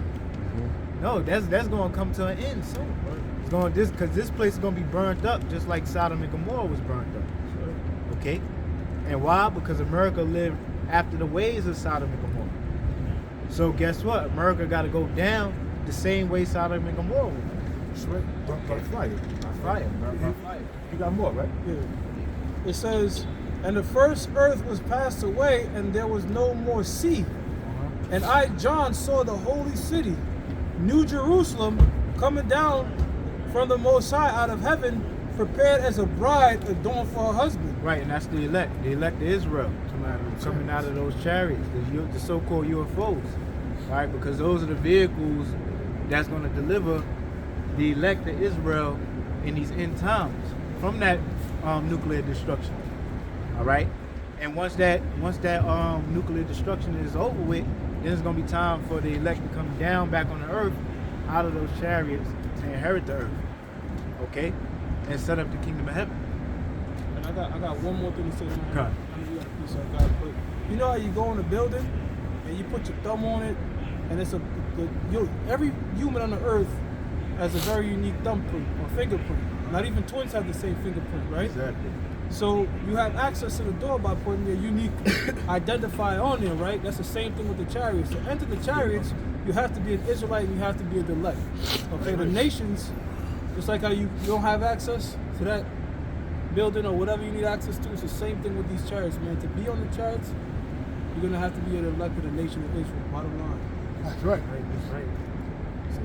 No, that's going to come to an end soon. It's going because this place is going to be burned up, just like Sodom and Gomorrah was burned up. Okay, and why? Because America lived after the ways of Sodom and Gomorrah. So guess what? America got to go down the same way Sodom and Gomorrah went. That's right. By fire. By fire, bro. By fire. You got more, right? Yeah. It says, and the first earth was passed away, and there was no more sea. And I, John, saw the holy city, New Jerusalem, coming down from the Most High out of heaven, prepared as a bride adorned for her husband. Right, and that's the elect of Israel, coming out of those chariots, the so-called UFOs, right? Because those are the vehicles that's going to deliver the elect of Israel in these end times from that nuclear destruction. All right, and once that nuclear destruction is over with, then it's going to be time for the elect to come down back on the earth out of those chariots to inherit the earth. Okay, and set up the kingdom of heaven. And I got one more thing to say. Okay. I know you got a piece I got, but you know how you go in a building and you put your thumb on it, and it's every human on the earth has a very unique thumbprint or fingerprint. Not even twins have the same fingerprint, right? Exactly. So you have access to the door by putting your unique identifier on there, right? That's the same thing with the chariots. To enter the chariots, you have to be an Israelite and you have to be a elect. Okay, the nations, just like how you don't have access to that building or whatever you need access to, it's the same thing with these chariots, man. To be on the chariots, you're gonna have to be an elect of the nation of Israel. Bottom line. That's right. That's right. So,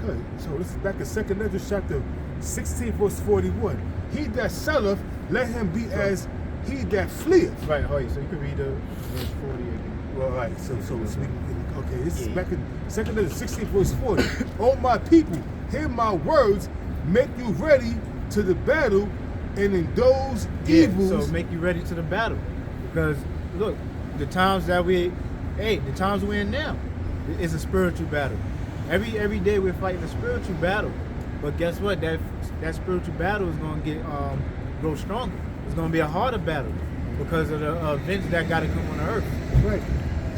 Okay, so this is back in 2nd Ezra chapter 16, verse 41. He that selleth, let him be as he that fleeth. right, oh, yeah, so you can read the verse 40 again. Well, all right, so okay, this is back in 2nd Ezra 16, verse 40. O my people, hear my words, make you ready to the battle, and in those evils. So make you ready to the battle. Because look, the times we're in now, it's a spiritual battle. Every day we're fighting a spiritual battle. But guess what? That spiritual battle is going to grow stronger. It's going to be a harder battle because of the events that got to come on the earth. Right.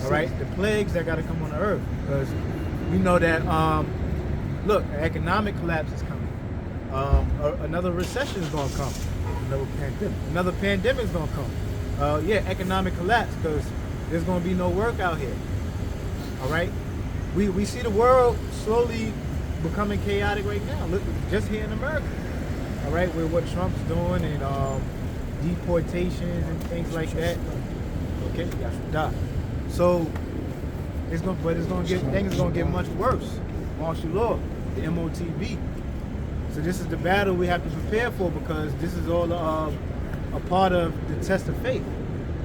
All right, the plagues that got to come on the earth. Because we know that look, economic collapse is coming. Another recession is going to come. Another pandemic is going to come. Economic collapse because there's going to be no work out here. All right, we see the world slowly becoming chaotic right now. Look, just here in America. All right, with what Trump's doing and deportations and things like that. Okay, die. So things are gonna get much worse. Martial law, the MOTB. So this is the battle we have to prepare for because this is all a part of the test of faith.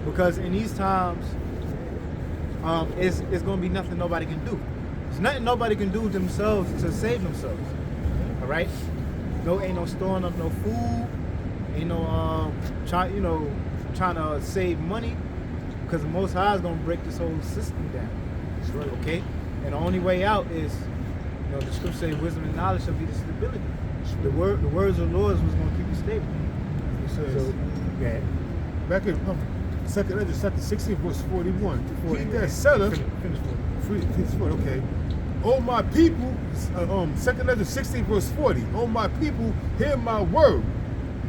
Because in these times, it's gonna be nothing nobody can do. There's nothing nobody can do themselves to save themselves. All right? Ain't no storing up no food. Ain't no trying to save money because the Most High is gonna break this whole system down. That's right. Okay? And the only way out is, the scripture says, wisdom and knowledge shall be the stability. The words of the Lord was gonna keep you stable. It says, back in 2nd Ezra chapter 16, verse 41. He that selleth, finish 40, okay. O my people, 2nd Ezra 16, verse 40. O my people, hear my word.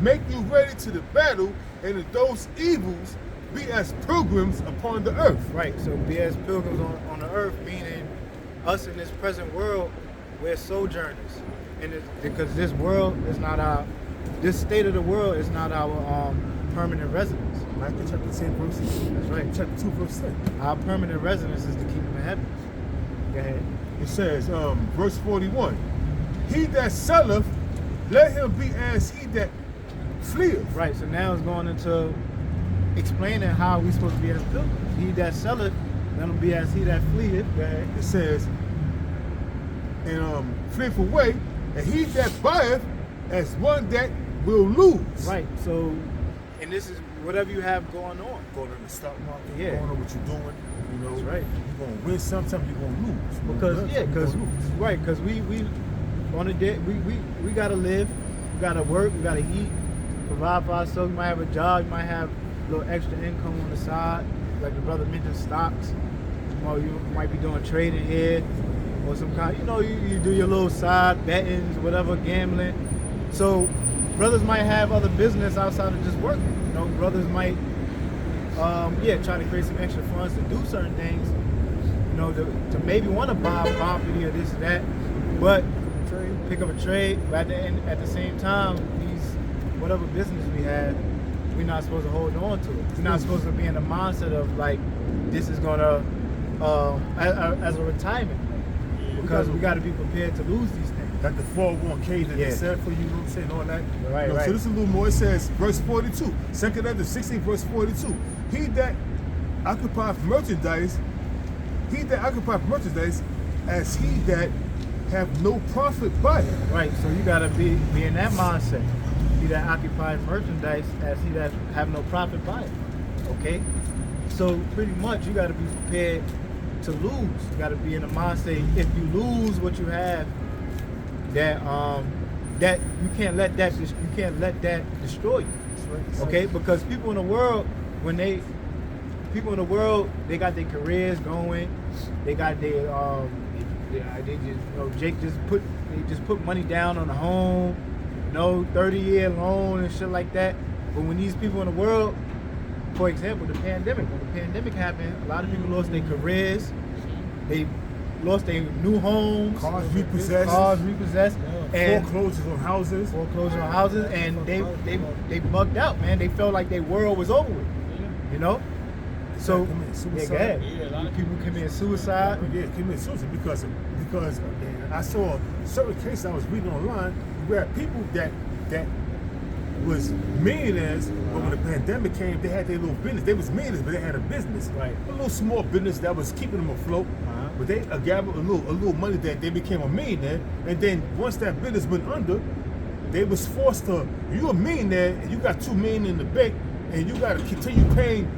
Make you ready to the battle, and in those evils be as pilgrims upon the earth. Right, so be as pilgrims on the earth, meaning us in this present world, we're sojourners. And because this world is not this state of the world is not our permanent residence. Matthew chapter 10, verse 6. That's right. Chapter 2, verse 10. Our permanent residence is the kingdom of heaven. Go ahead. It says, verse 41. He that selleth, let him be as he that fleeth. Right, so now it's going into explaining how we're supposed to be as pilgrims. He that selleth, let him be as he that fleeth. Go ahead. It says, and fleeth away, and he that buyeth as one that will lose. Right, so, and this is whatever you have going on. Going in the stock market, Yeah. going on what you're doing. That's right. You're going to win sometimes, you're going to lose. Because we on a day, we got to live, we got to work, we got to eat, provide for ourselves. We might have a job, you might have a little extra income on the side, like the brother mentioned, stocks. You might be doing trading here, or some kind, you do your little side bettings, whatever, gambling. So brothers might have other business outside of just working. Brothers might, try to create some extra funds to do certain things, to maybe want to buy a property or this or that, but pick up a trade. But at the same time, whatever business we have, we're not supposed to hold on to it. We're not supposed to be in the mindset of like, this is gonna, as a retirement, because we got to be prepared to lose these things. Got the 401k that they said for you, know what I'm saying, all that. Right. So this is a little more. It says, verse 42, 2nd Ezra 16, verse 42. He that occupieth merchandise, as he that have no profit by it. Right, so you gotta be in that mindset. He that occupies merchandise as he that have no profit by it. Okay? So pretty much you gotta be prepared to lose. You gotta be in the mindset if you lose what you have, that you can't let that destroy you. Okay? Because people in the world, they got their careers going, they got their they just put money down on the home, 30-year loan and shit like that. But when these people in the world, for example, when the pandemic happened, a lot of people lost their careers, they lost their new homes, cars repossessed, and foreclosures on houses, and they bugged out, man. They felt like their world was over with, So commit suicide. yeah, go ahead. Yeah, a lot of People commit suicide. Yeah, commit suicide because I saw certain cases I was reading online where people that was millionaires, but when the pandemic came, they had their little business. They was millionaires, but they had a business, Right. a little small business that was keeping them afloat. But they gathered a little money that they became a millionaire, and then once that business went under, they was forced to. You a millionaire, and you got $2 million in the bank, and you got to continue paying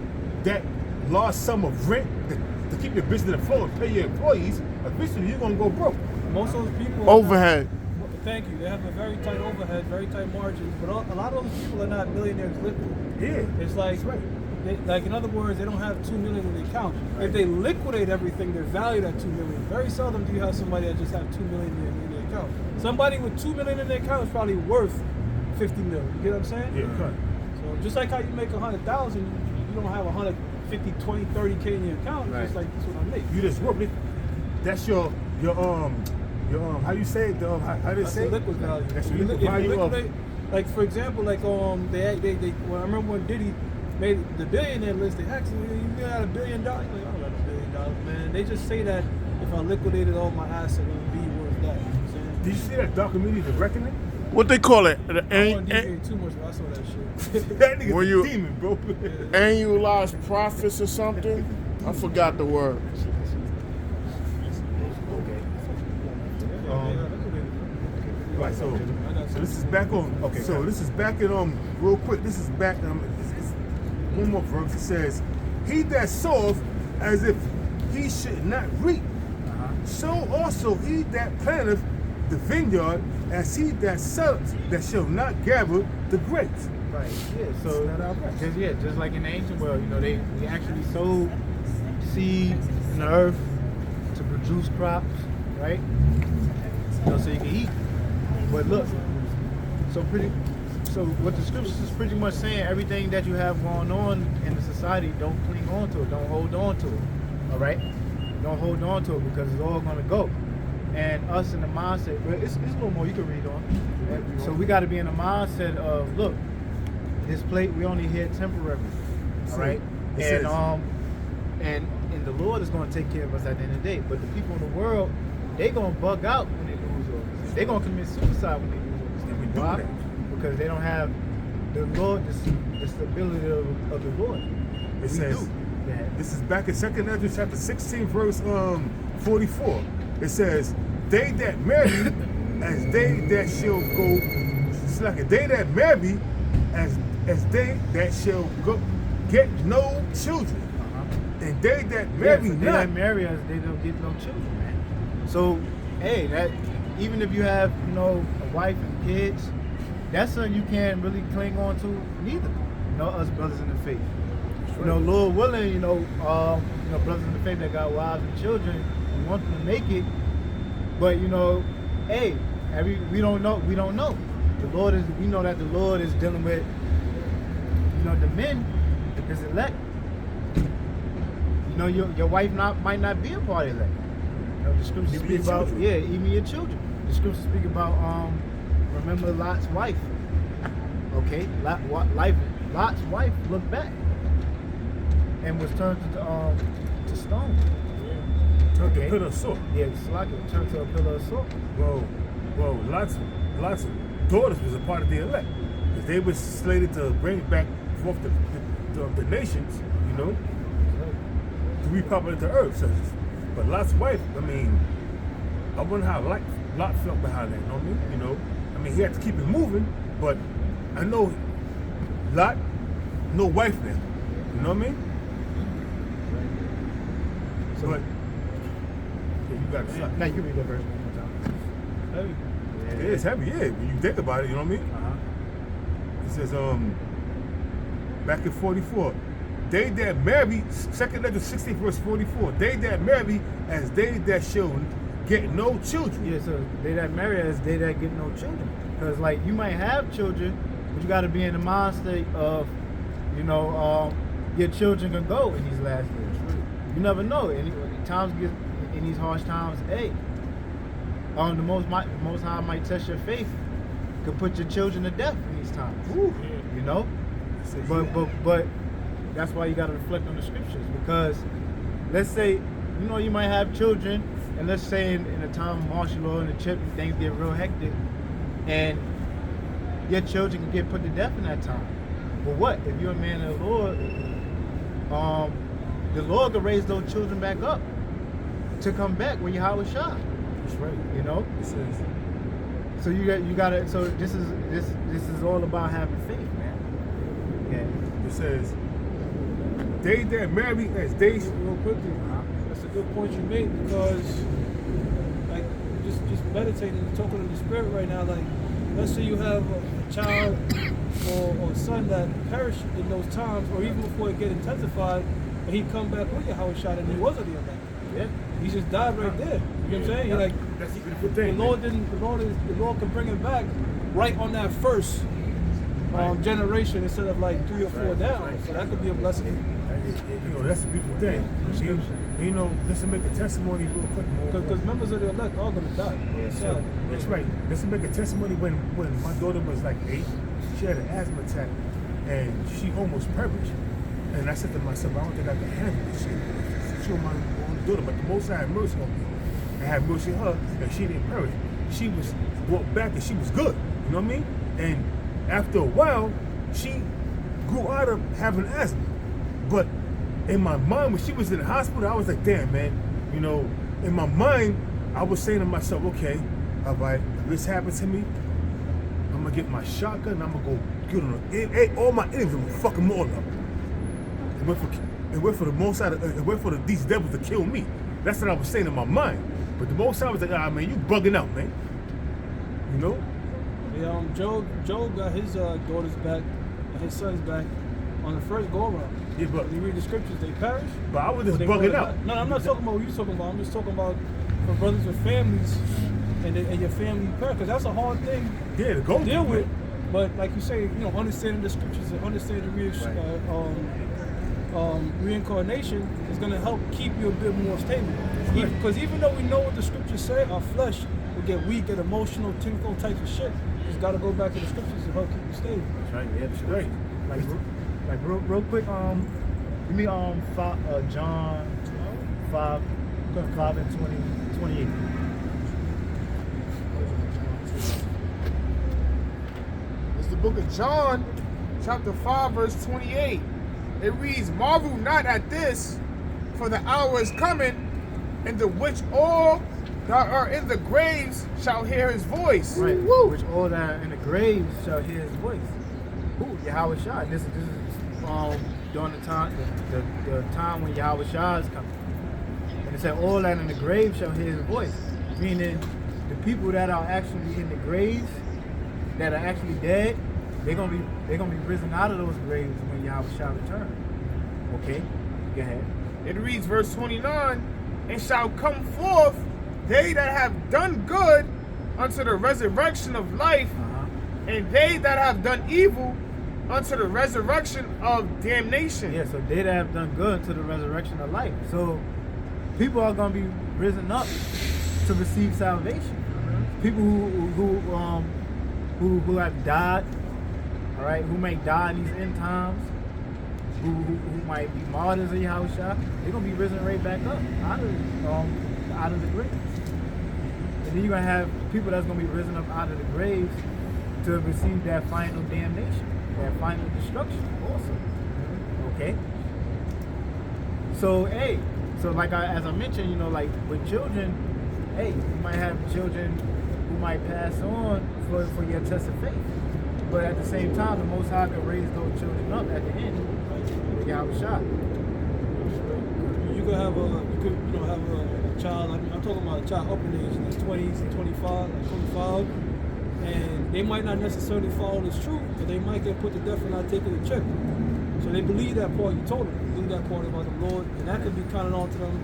that large sum of rent to keep your business afloat and pay your employees. Eventually, you're gonna go broke. Most of those people. Overhead. Thank you. They have a very tight overhead, very tight margins, but a lot of those people are not millionaires liquid. Yeah, It's like, that's right. like in other words, they don't have $2 million in the account. If they liquidate everything, they're valued at $2 million. Very seldom do you have somebody that just have $2 million in the account. Somebody with $2 million in their account is probably worth $50 million. You get what I'm saying? Yeah, cut. So just like how you make 100,000, you don't have 150, 20, 30K in your account. It's just like that's what I make. You just work. That's your how you say it? How they That's say the it? liquid value. That's If your you liquid if you value of. liquidate, like for example, like they well, I remember when Diddy made the billionaire list. They asked him, "You got $1 billion?" Like, I don't got $1 billion, man. They just say that if I liquidated all my assets, it would be worth that. You know what I'm saying? Did you see that documentary, The Reckoning? What they call it? I don't want to deviate too much, but I saw that shit. That nigga's When a you- demon, bro. Annualized profits or something? I forgot the word. Right, so this is back on. Okay, so this is back in real quick. This is back. It's one more verse. It says, "He that soweth as if he should not reap, so also he that planteth the vineyard as he that selleth that shall not gather the grapes." Right. Yeah. So just like in the ancient world, they actually sowed seed in the earth to produce crops, right? So you can eat. But look, so what the scriptures is pretty much saying, everything that you have going on in the society, don't cling on to it, don't hold on to it. All right? Don't hold on to it because it's all gonna go. And us in the mindset, but it's a little more you can read on. So we got to be in the mindset of, look, this plate we only here temporarily, all right? And the Lord is going to take care of us at the end of the day. But the people in the world, they gonna bug out when they lose all this. They gonna commit suicide when they lose all this. Why? Because they don't have the Lord, the stability of the Lord. It says, this is back in 2 Ezra chapter 16, verse 44. It says, "They that marry, as they that shall go, it's like they that marry, as they that shall go, get no children, and they that marry they not." that marry us, they don't get no children, man. So, hey, that even if you have, a wife and kids, that's something you can't really cling on to neither. Us brothers in the faith. Lord willing, brothers in the faith that got wives and children, we want them to make it. But hey, we don't know. We know that the Lord is dealing with, the men, his elect. Your wife might not be a part of that. The scriptures speak about even your children. The scriptures speak about remember Lot's wife. Okay, Lot's wife looked back and was turned to stone. Turned to a pillar of salt. Yeah, turned to a pillar of salt. Well, Lot's daughters was a part of the elect because they were slated to bring back forth the nations, to repopulate the earth. So, but Lot's wife, I wonder how Lot felt behind that. You know what I mean? He had to keep it moving, but I know Lot, no wife now. You know what I mean? So, but you got to stop. Now you can read that verse one more time. Heavy. It is heavy, yeah. When you think about it, you know what I mean? It says, back in 44, they that marry, 2 Ezra 16 verse 44, they that marry as they that shall get no children. Yeah, so they that marry as they that get no children. Because you might have children, but you got to be in the mind state of, your children can go in these last days. You never know. In these harsh times, hey, the Most High might test your faith. Could put your children to death in these times. Ooh. But that's why you got to reflect on the scriptures. Because let's say, you know, you might have children, and let's say in a time of martial law and the chip, things get real hectic, and your children can get put to death in that time. But what if you're a man of the Lord? The Lord can raise those children back up to come back when Yahweh shot. That's right. You know. It says. So you gotta. So this is all about having faith, man. Yeah. It says, they that marry as they. Real quickly, that's a good point you made, because like just meditating and talking in the spirit right now. Like, let's say you have a child or a son that perished in those times, or even before it get intensified, and he come back with Yahweh shot and he wasn't the event. Yeah. He just died right there. You know what I'm saying? You're like, That's a beautiful thing. the Lord can bring him back right on that first generation instead of like 3 or 4 down. So that could be a blessing. You know, that's a beautiful thing. You know, just to make a testimony real quick. Because members of the elect are going to die. So, that's right. Just to make a testimony, when my daughter was like 8, she had an asthma attack and she almost perished. And I said to myself, I don't think I can handle this shit. She was my own daughter, but the Most High had mercy on me. I had mercy on her, and she didn't perish. She was brought back and she was good. You know what I mean? And after a while, she grew out of having asthma. But in my mind, when she was in the hospital, I was like, damn, man. You know, in my mind, I was saying to myself, okay, all right, if this happens to me, I'm gonna get my shotgun and I'm gonna go get on all my enemies and fuck them all up. It went for the Most High. It went for these devils to kill me. That's what I was saying in my mind. But the Most High was like, man, you bugging out, man. You know? Yeah, Job got his daughters back and his sons back on the first go around. Yeah, but when you read the scriptures, they perish. But I was just bugging out. No, I'm not talking about what you're talking about. I'm just talking about for brothers with families and your family perish, because that's a hard thing to deal with. But like you say, you know, understanding the scriptures and understanding reincarnation is going to help keep you a bit more stable. Because even though we know what the scriptures say, our flesh will get weak and emotional, typical types of shit. You just got to go back to the scriptures to help keep you stable. That's right. Yeah, that's right. Like real quick, give me John 5 and 28. It's the book of John, chapter 5, verse 28. It reads, marvel not at this, for the hour is coming, in the which all that are in the graves shall hear his voice. Right. Woo. Which all that are in the graves shall hear his voice. Ooh, Yahweh Shah. This is during the time when Yahweh Shah is coming. And it said all that in the grave shall hear his voice. Meaning the people that are actually in the graves, that are actually dead, they're gonna be risen out of those graves when Yahweh shall return. Okay, go ahead. It reads verse 29, and shall come forth they that have done good unto the resurrection of life, and they that have done evil unto the resurrection of damnation. Yeah, so they that have done good to the resurrection of life. So people are gonna be risen up to receive salvation. People who have died. All right, who may die in these end times, who might be martyrs of Yahweh Shah, they're gonna be risen right back up out of the graves. And then you're gonna have people that's gonna be risen up out of the graves to receive that final damnation, that final destruction also. Okay. So like as I mentioned, you know, like with children, you might have children who might pass on for your test of faith. But at the same time, the Most High can raise those children up at the end with Yahweh Shah. You could have a child. I'm talking about a child up in age, like 20s, 25, like 25, and they might not necessarily follow this truth, but they might get put to death for not taking the check. So they believe that part you told them. They believe that part about the Lord, and that could be counted on to them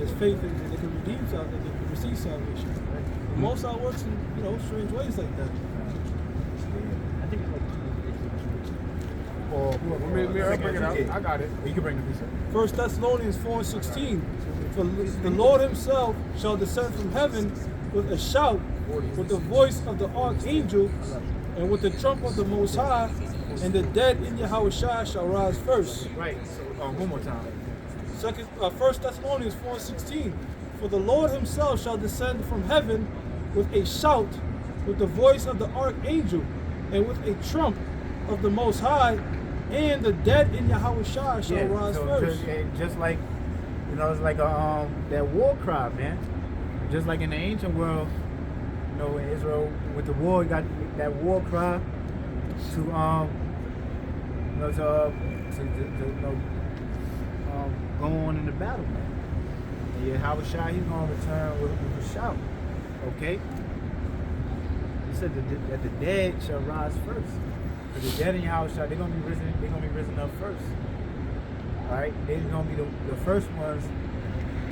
as faith, and they can redeem salvation, they can receive salvation. The Most High works in strange ways like that. I think it's like bring it out. I got it. You can bring the piece up. 1 Thessalonians 4:16. For the Lord himself shall descend from heaven with a shout, with the voice of the archangel, and with the trump of the Most High, and the dead in Yahushua shall rise first. Right. So one more time. 1 Thessalonians 4:16. For the Lord himself shall descend from heaven with a shout, with the voice of the archangel, and with a trump of the Most High, and the dead in Yahushua shall rise first. Just like, it's like that war cry, man. Just like in the ancient world, in Israel with the war, you got that war cry to go on in the battle, man. And Yahushua, he's gonna return with a shout. Okay. He said that the dead shall rise first. So the dead in Yahushua, they're gonna be risen up first. All right, they're gonna be the first ones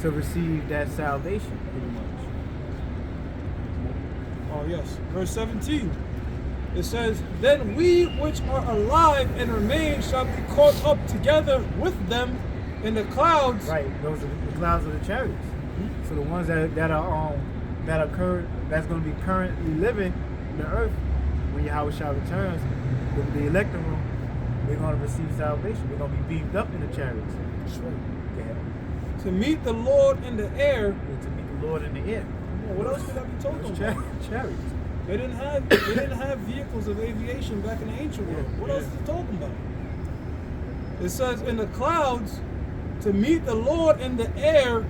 to receive that salvation, pretty much. Oh yes, verse 17. It says, "Then we which are alive and remain shall be caught up together with them in the clouds." Right, those are the clouds of the chariots. Mm-hmm. So the ones that's going to be currently living in the earth when Yahushua returns, the elected room, they're going to receive salvation. They're going to be beamed up in the chariots. That's right. Yeah. To meet the Lord in the air. Yeah, to meet the Lord in the air. What else could I be talking about? Chariots. They didn't have vehicles of aviation back in the ancient world. What else is he talking about? It says in the clouds to meet the Lord in the air,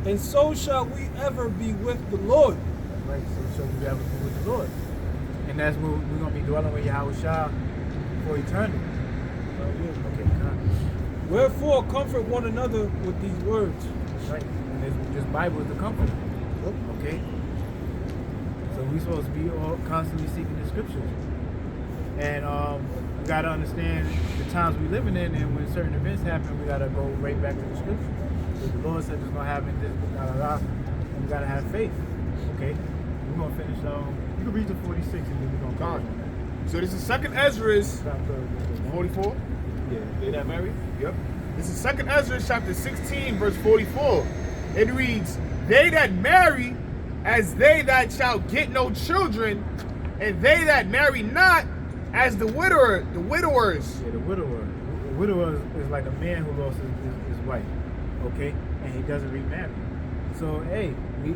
and so shall we ever be with the Lord. Right, so shall we ever be with the Lord. And that's where we're going to be dwelling with Yahushua for eternity. Okay, wherefore comfort one another with these words. Right, and this Bible is the comfort. Okay? So we're supposed to be constantly seeking the scriptures. And we got to understand the times we're living in, and when certain events happen, we got to go right back to the scriptures. Because the Lord said it's going to happen, this, and we got to have faith. Okay? We're going to finish, you can read to 46 and then we're going to close. So this is 2nd Ezra 44? Yeah. They that married? Yep. This is 2nd Ezra chapter 16, verse 44. It reads, "They that marry as they that shall get no children, and they that marry not as the widowers." Yeah, the widower. The widower is like a man who lost his wife, okay, and he doesn't remarry. So hey, we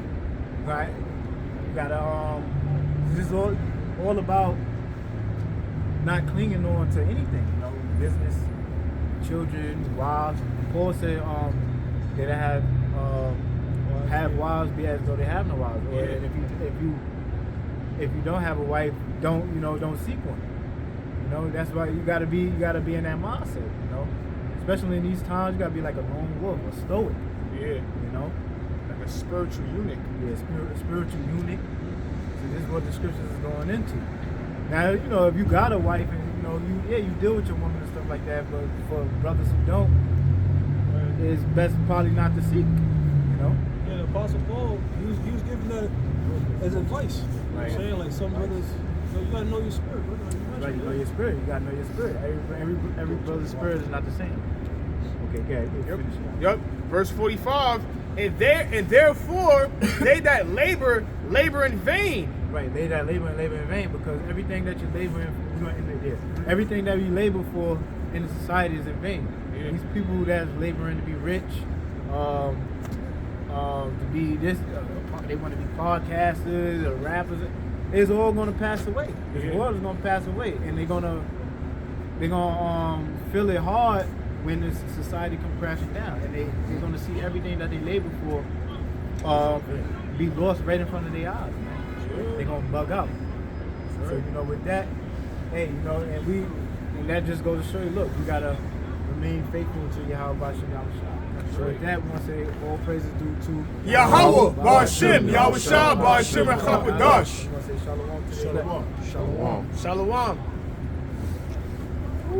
gotta this is all about not clinging on to anything, business, children, wives. Paul said they that have wives be as though they have no wives. Or if you don't have a wife, don't seek one. That's why you gotta be in that mindset. Especially in these times, you gotta be like a lone wolf, a stoic. Yeah. Like a spiritual eunuch. Yeah, spiritual eunuch. So this is what the scriptures is going into. Now, if you got a wife and you deal with your woman and stuff like that, but for brothers who don't, it's best probably not to seek. Yeah, the Apostle Paul, he was giving that as advice. Right. Saying like some brothers, you gotta know your spirit. Right, you know your spirit. You gotta know your spirit. Every brother's spirit is not the same. Okay, good. Yep. Verse 45. And therefore they that labor in vain. Right, they that labor in vain, because everything that you labor everything that you labor for in the society is in vain. Yeah. These people that's laboring to be rich, to be this, they want to be podcasters or rappers. It's all going to pass away. This world is going to pass away, and they're gonna feel it hard when this society comes crashing down, and they're going to see everything that they labor for be lost right in front of their eyes. Man. They're going to bug out. So with that, hey, and that just goes to show you, look, you got to remain faithful to Yahweh Shem. So with that, we want to say all praises due to Yahweh Ba'ashem, Yahweh Shah Ba'ashem Echad B'dash. We want to say shalom to Shalom.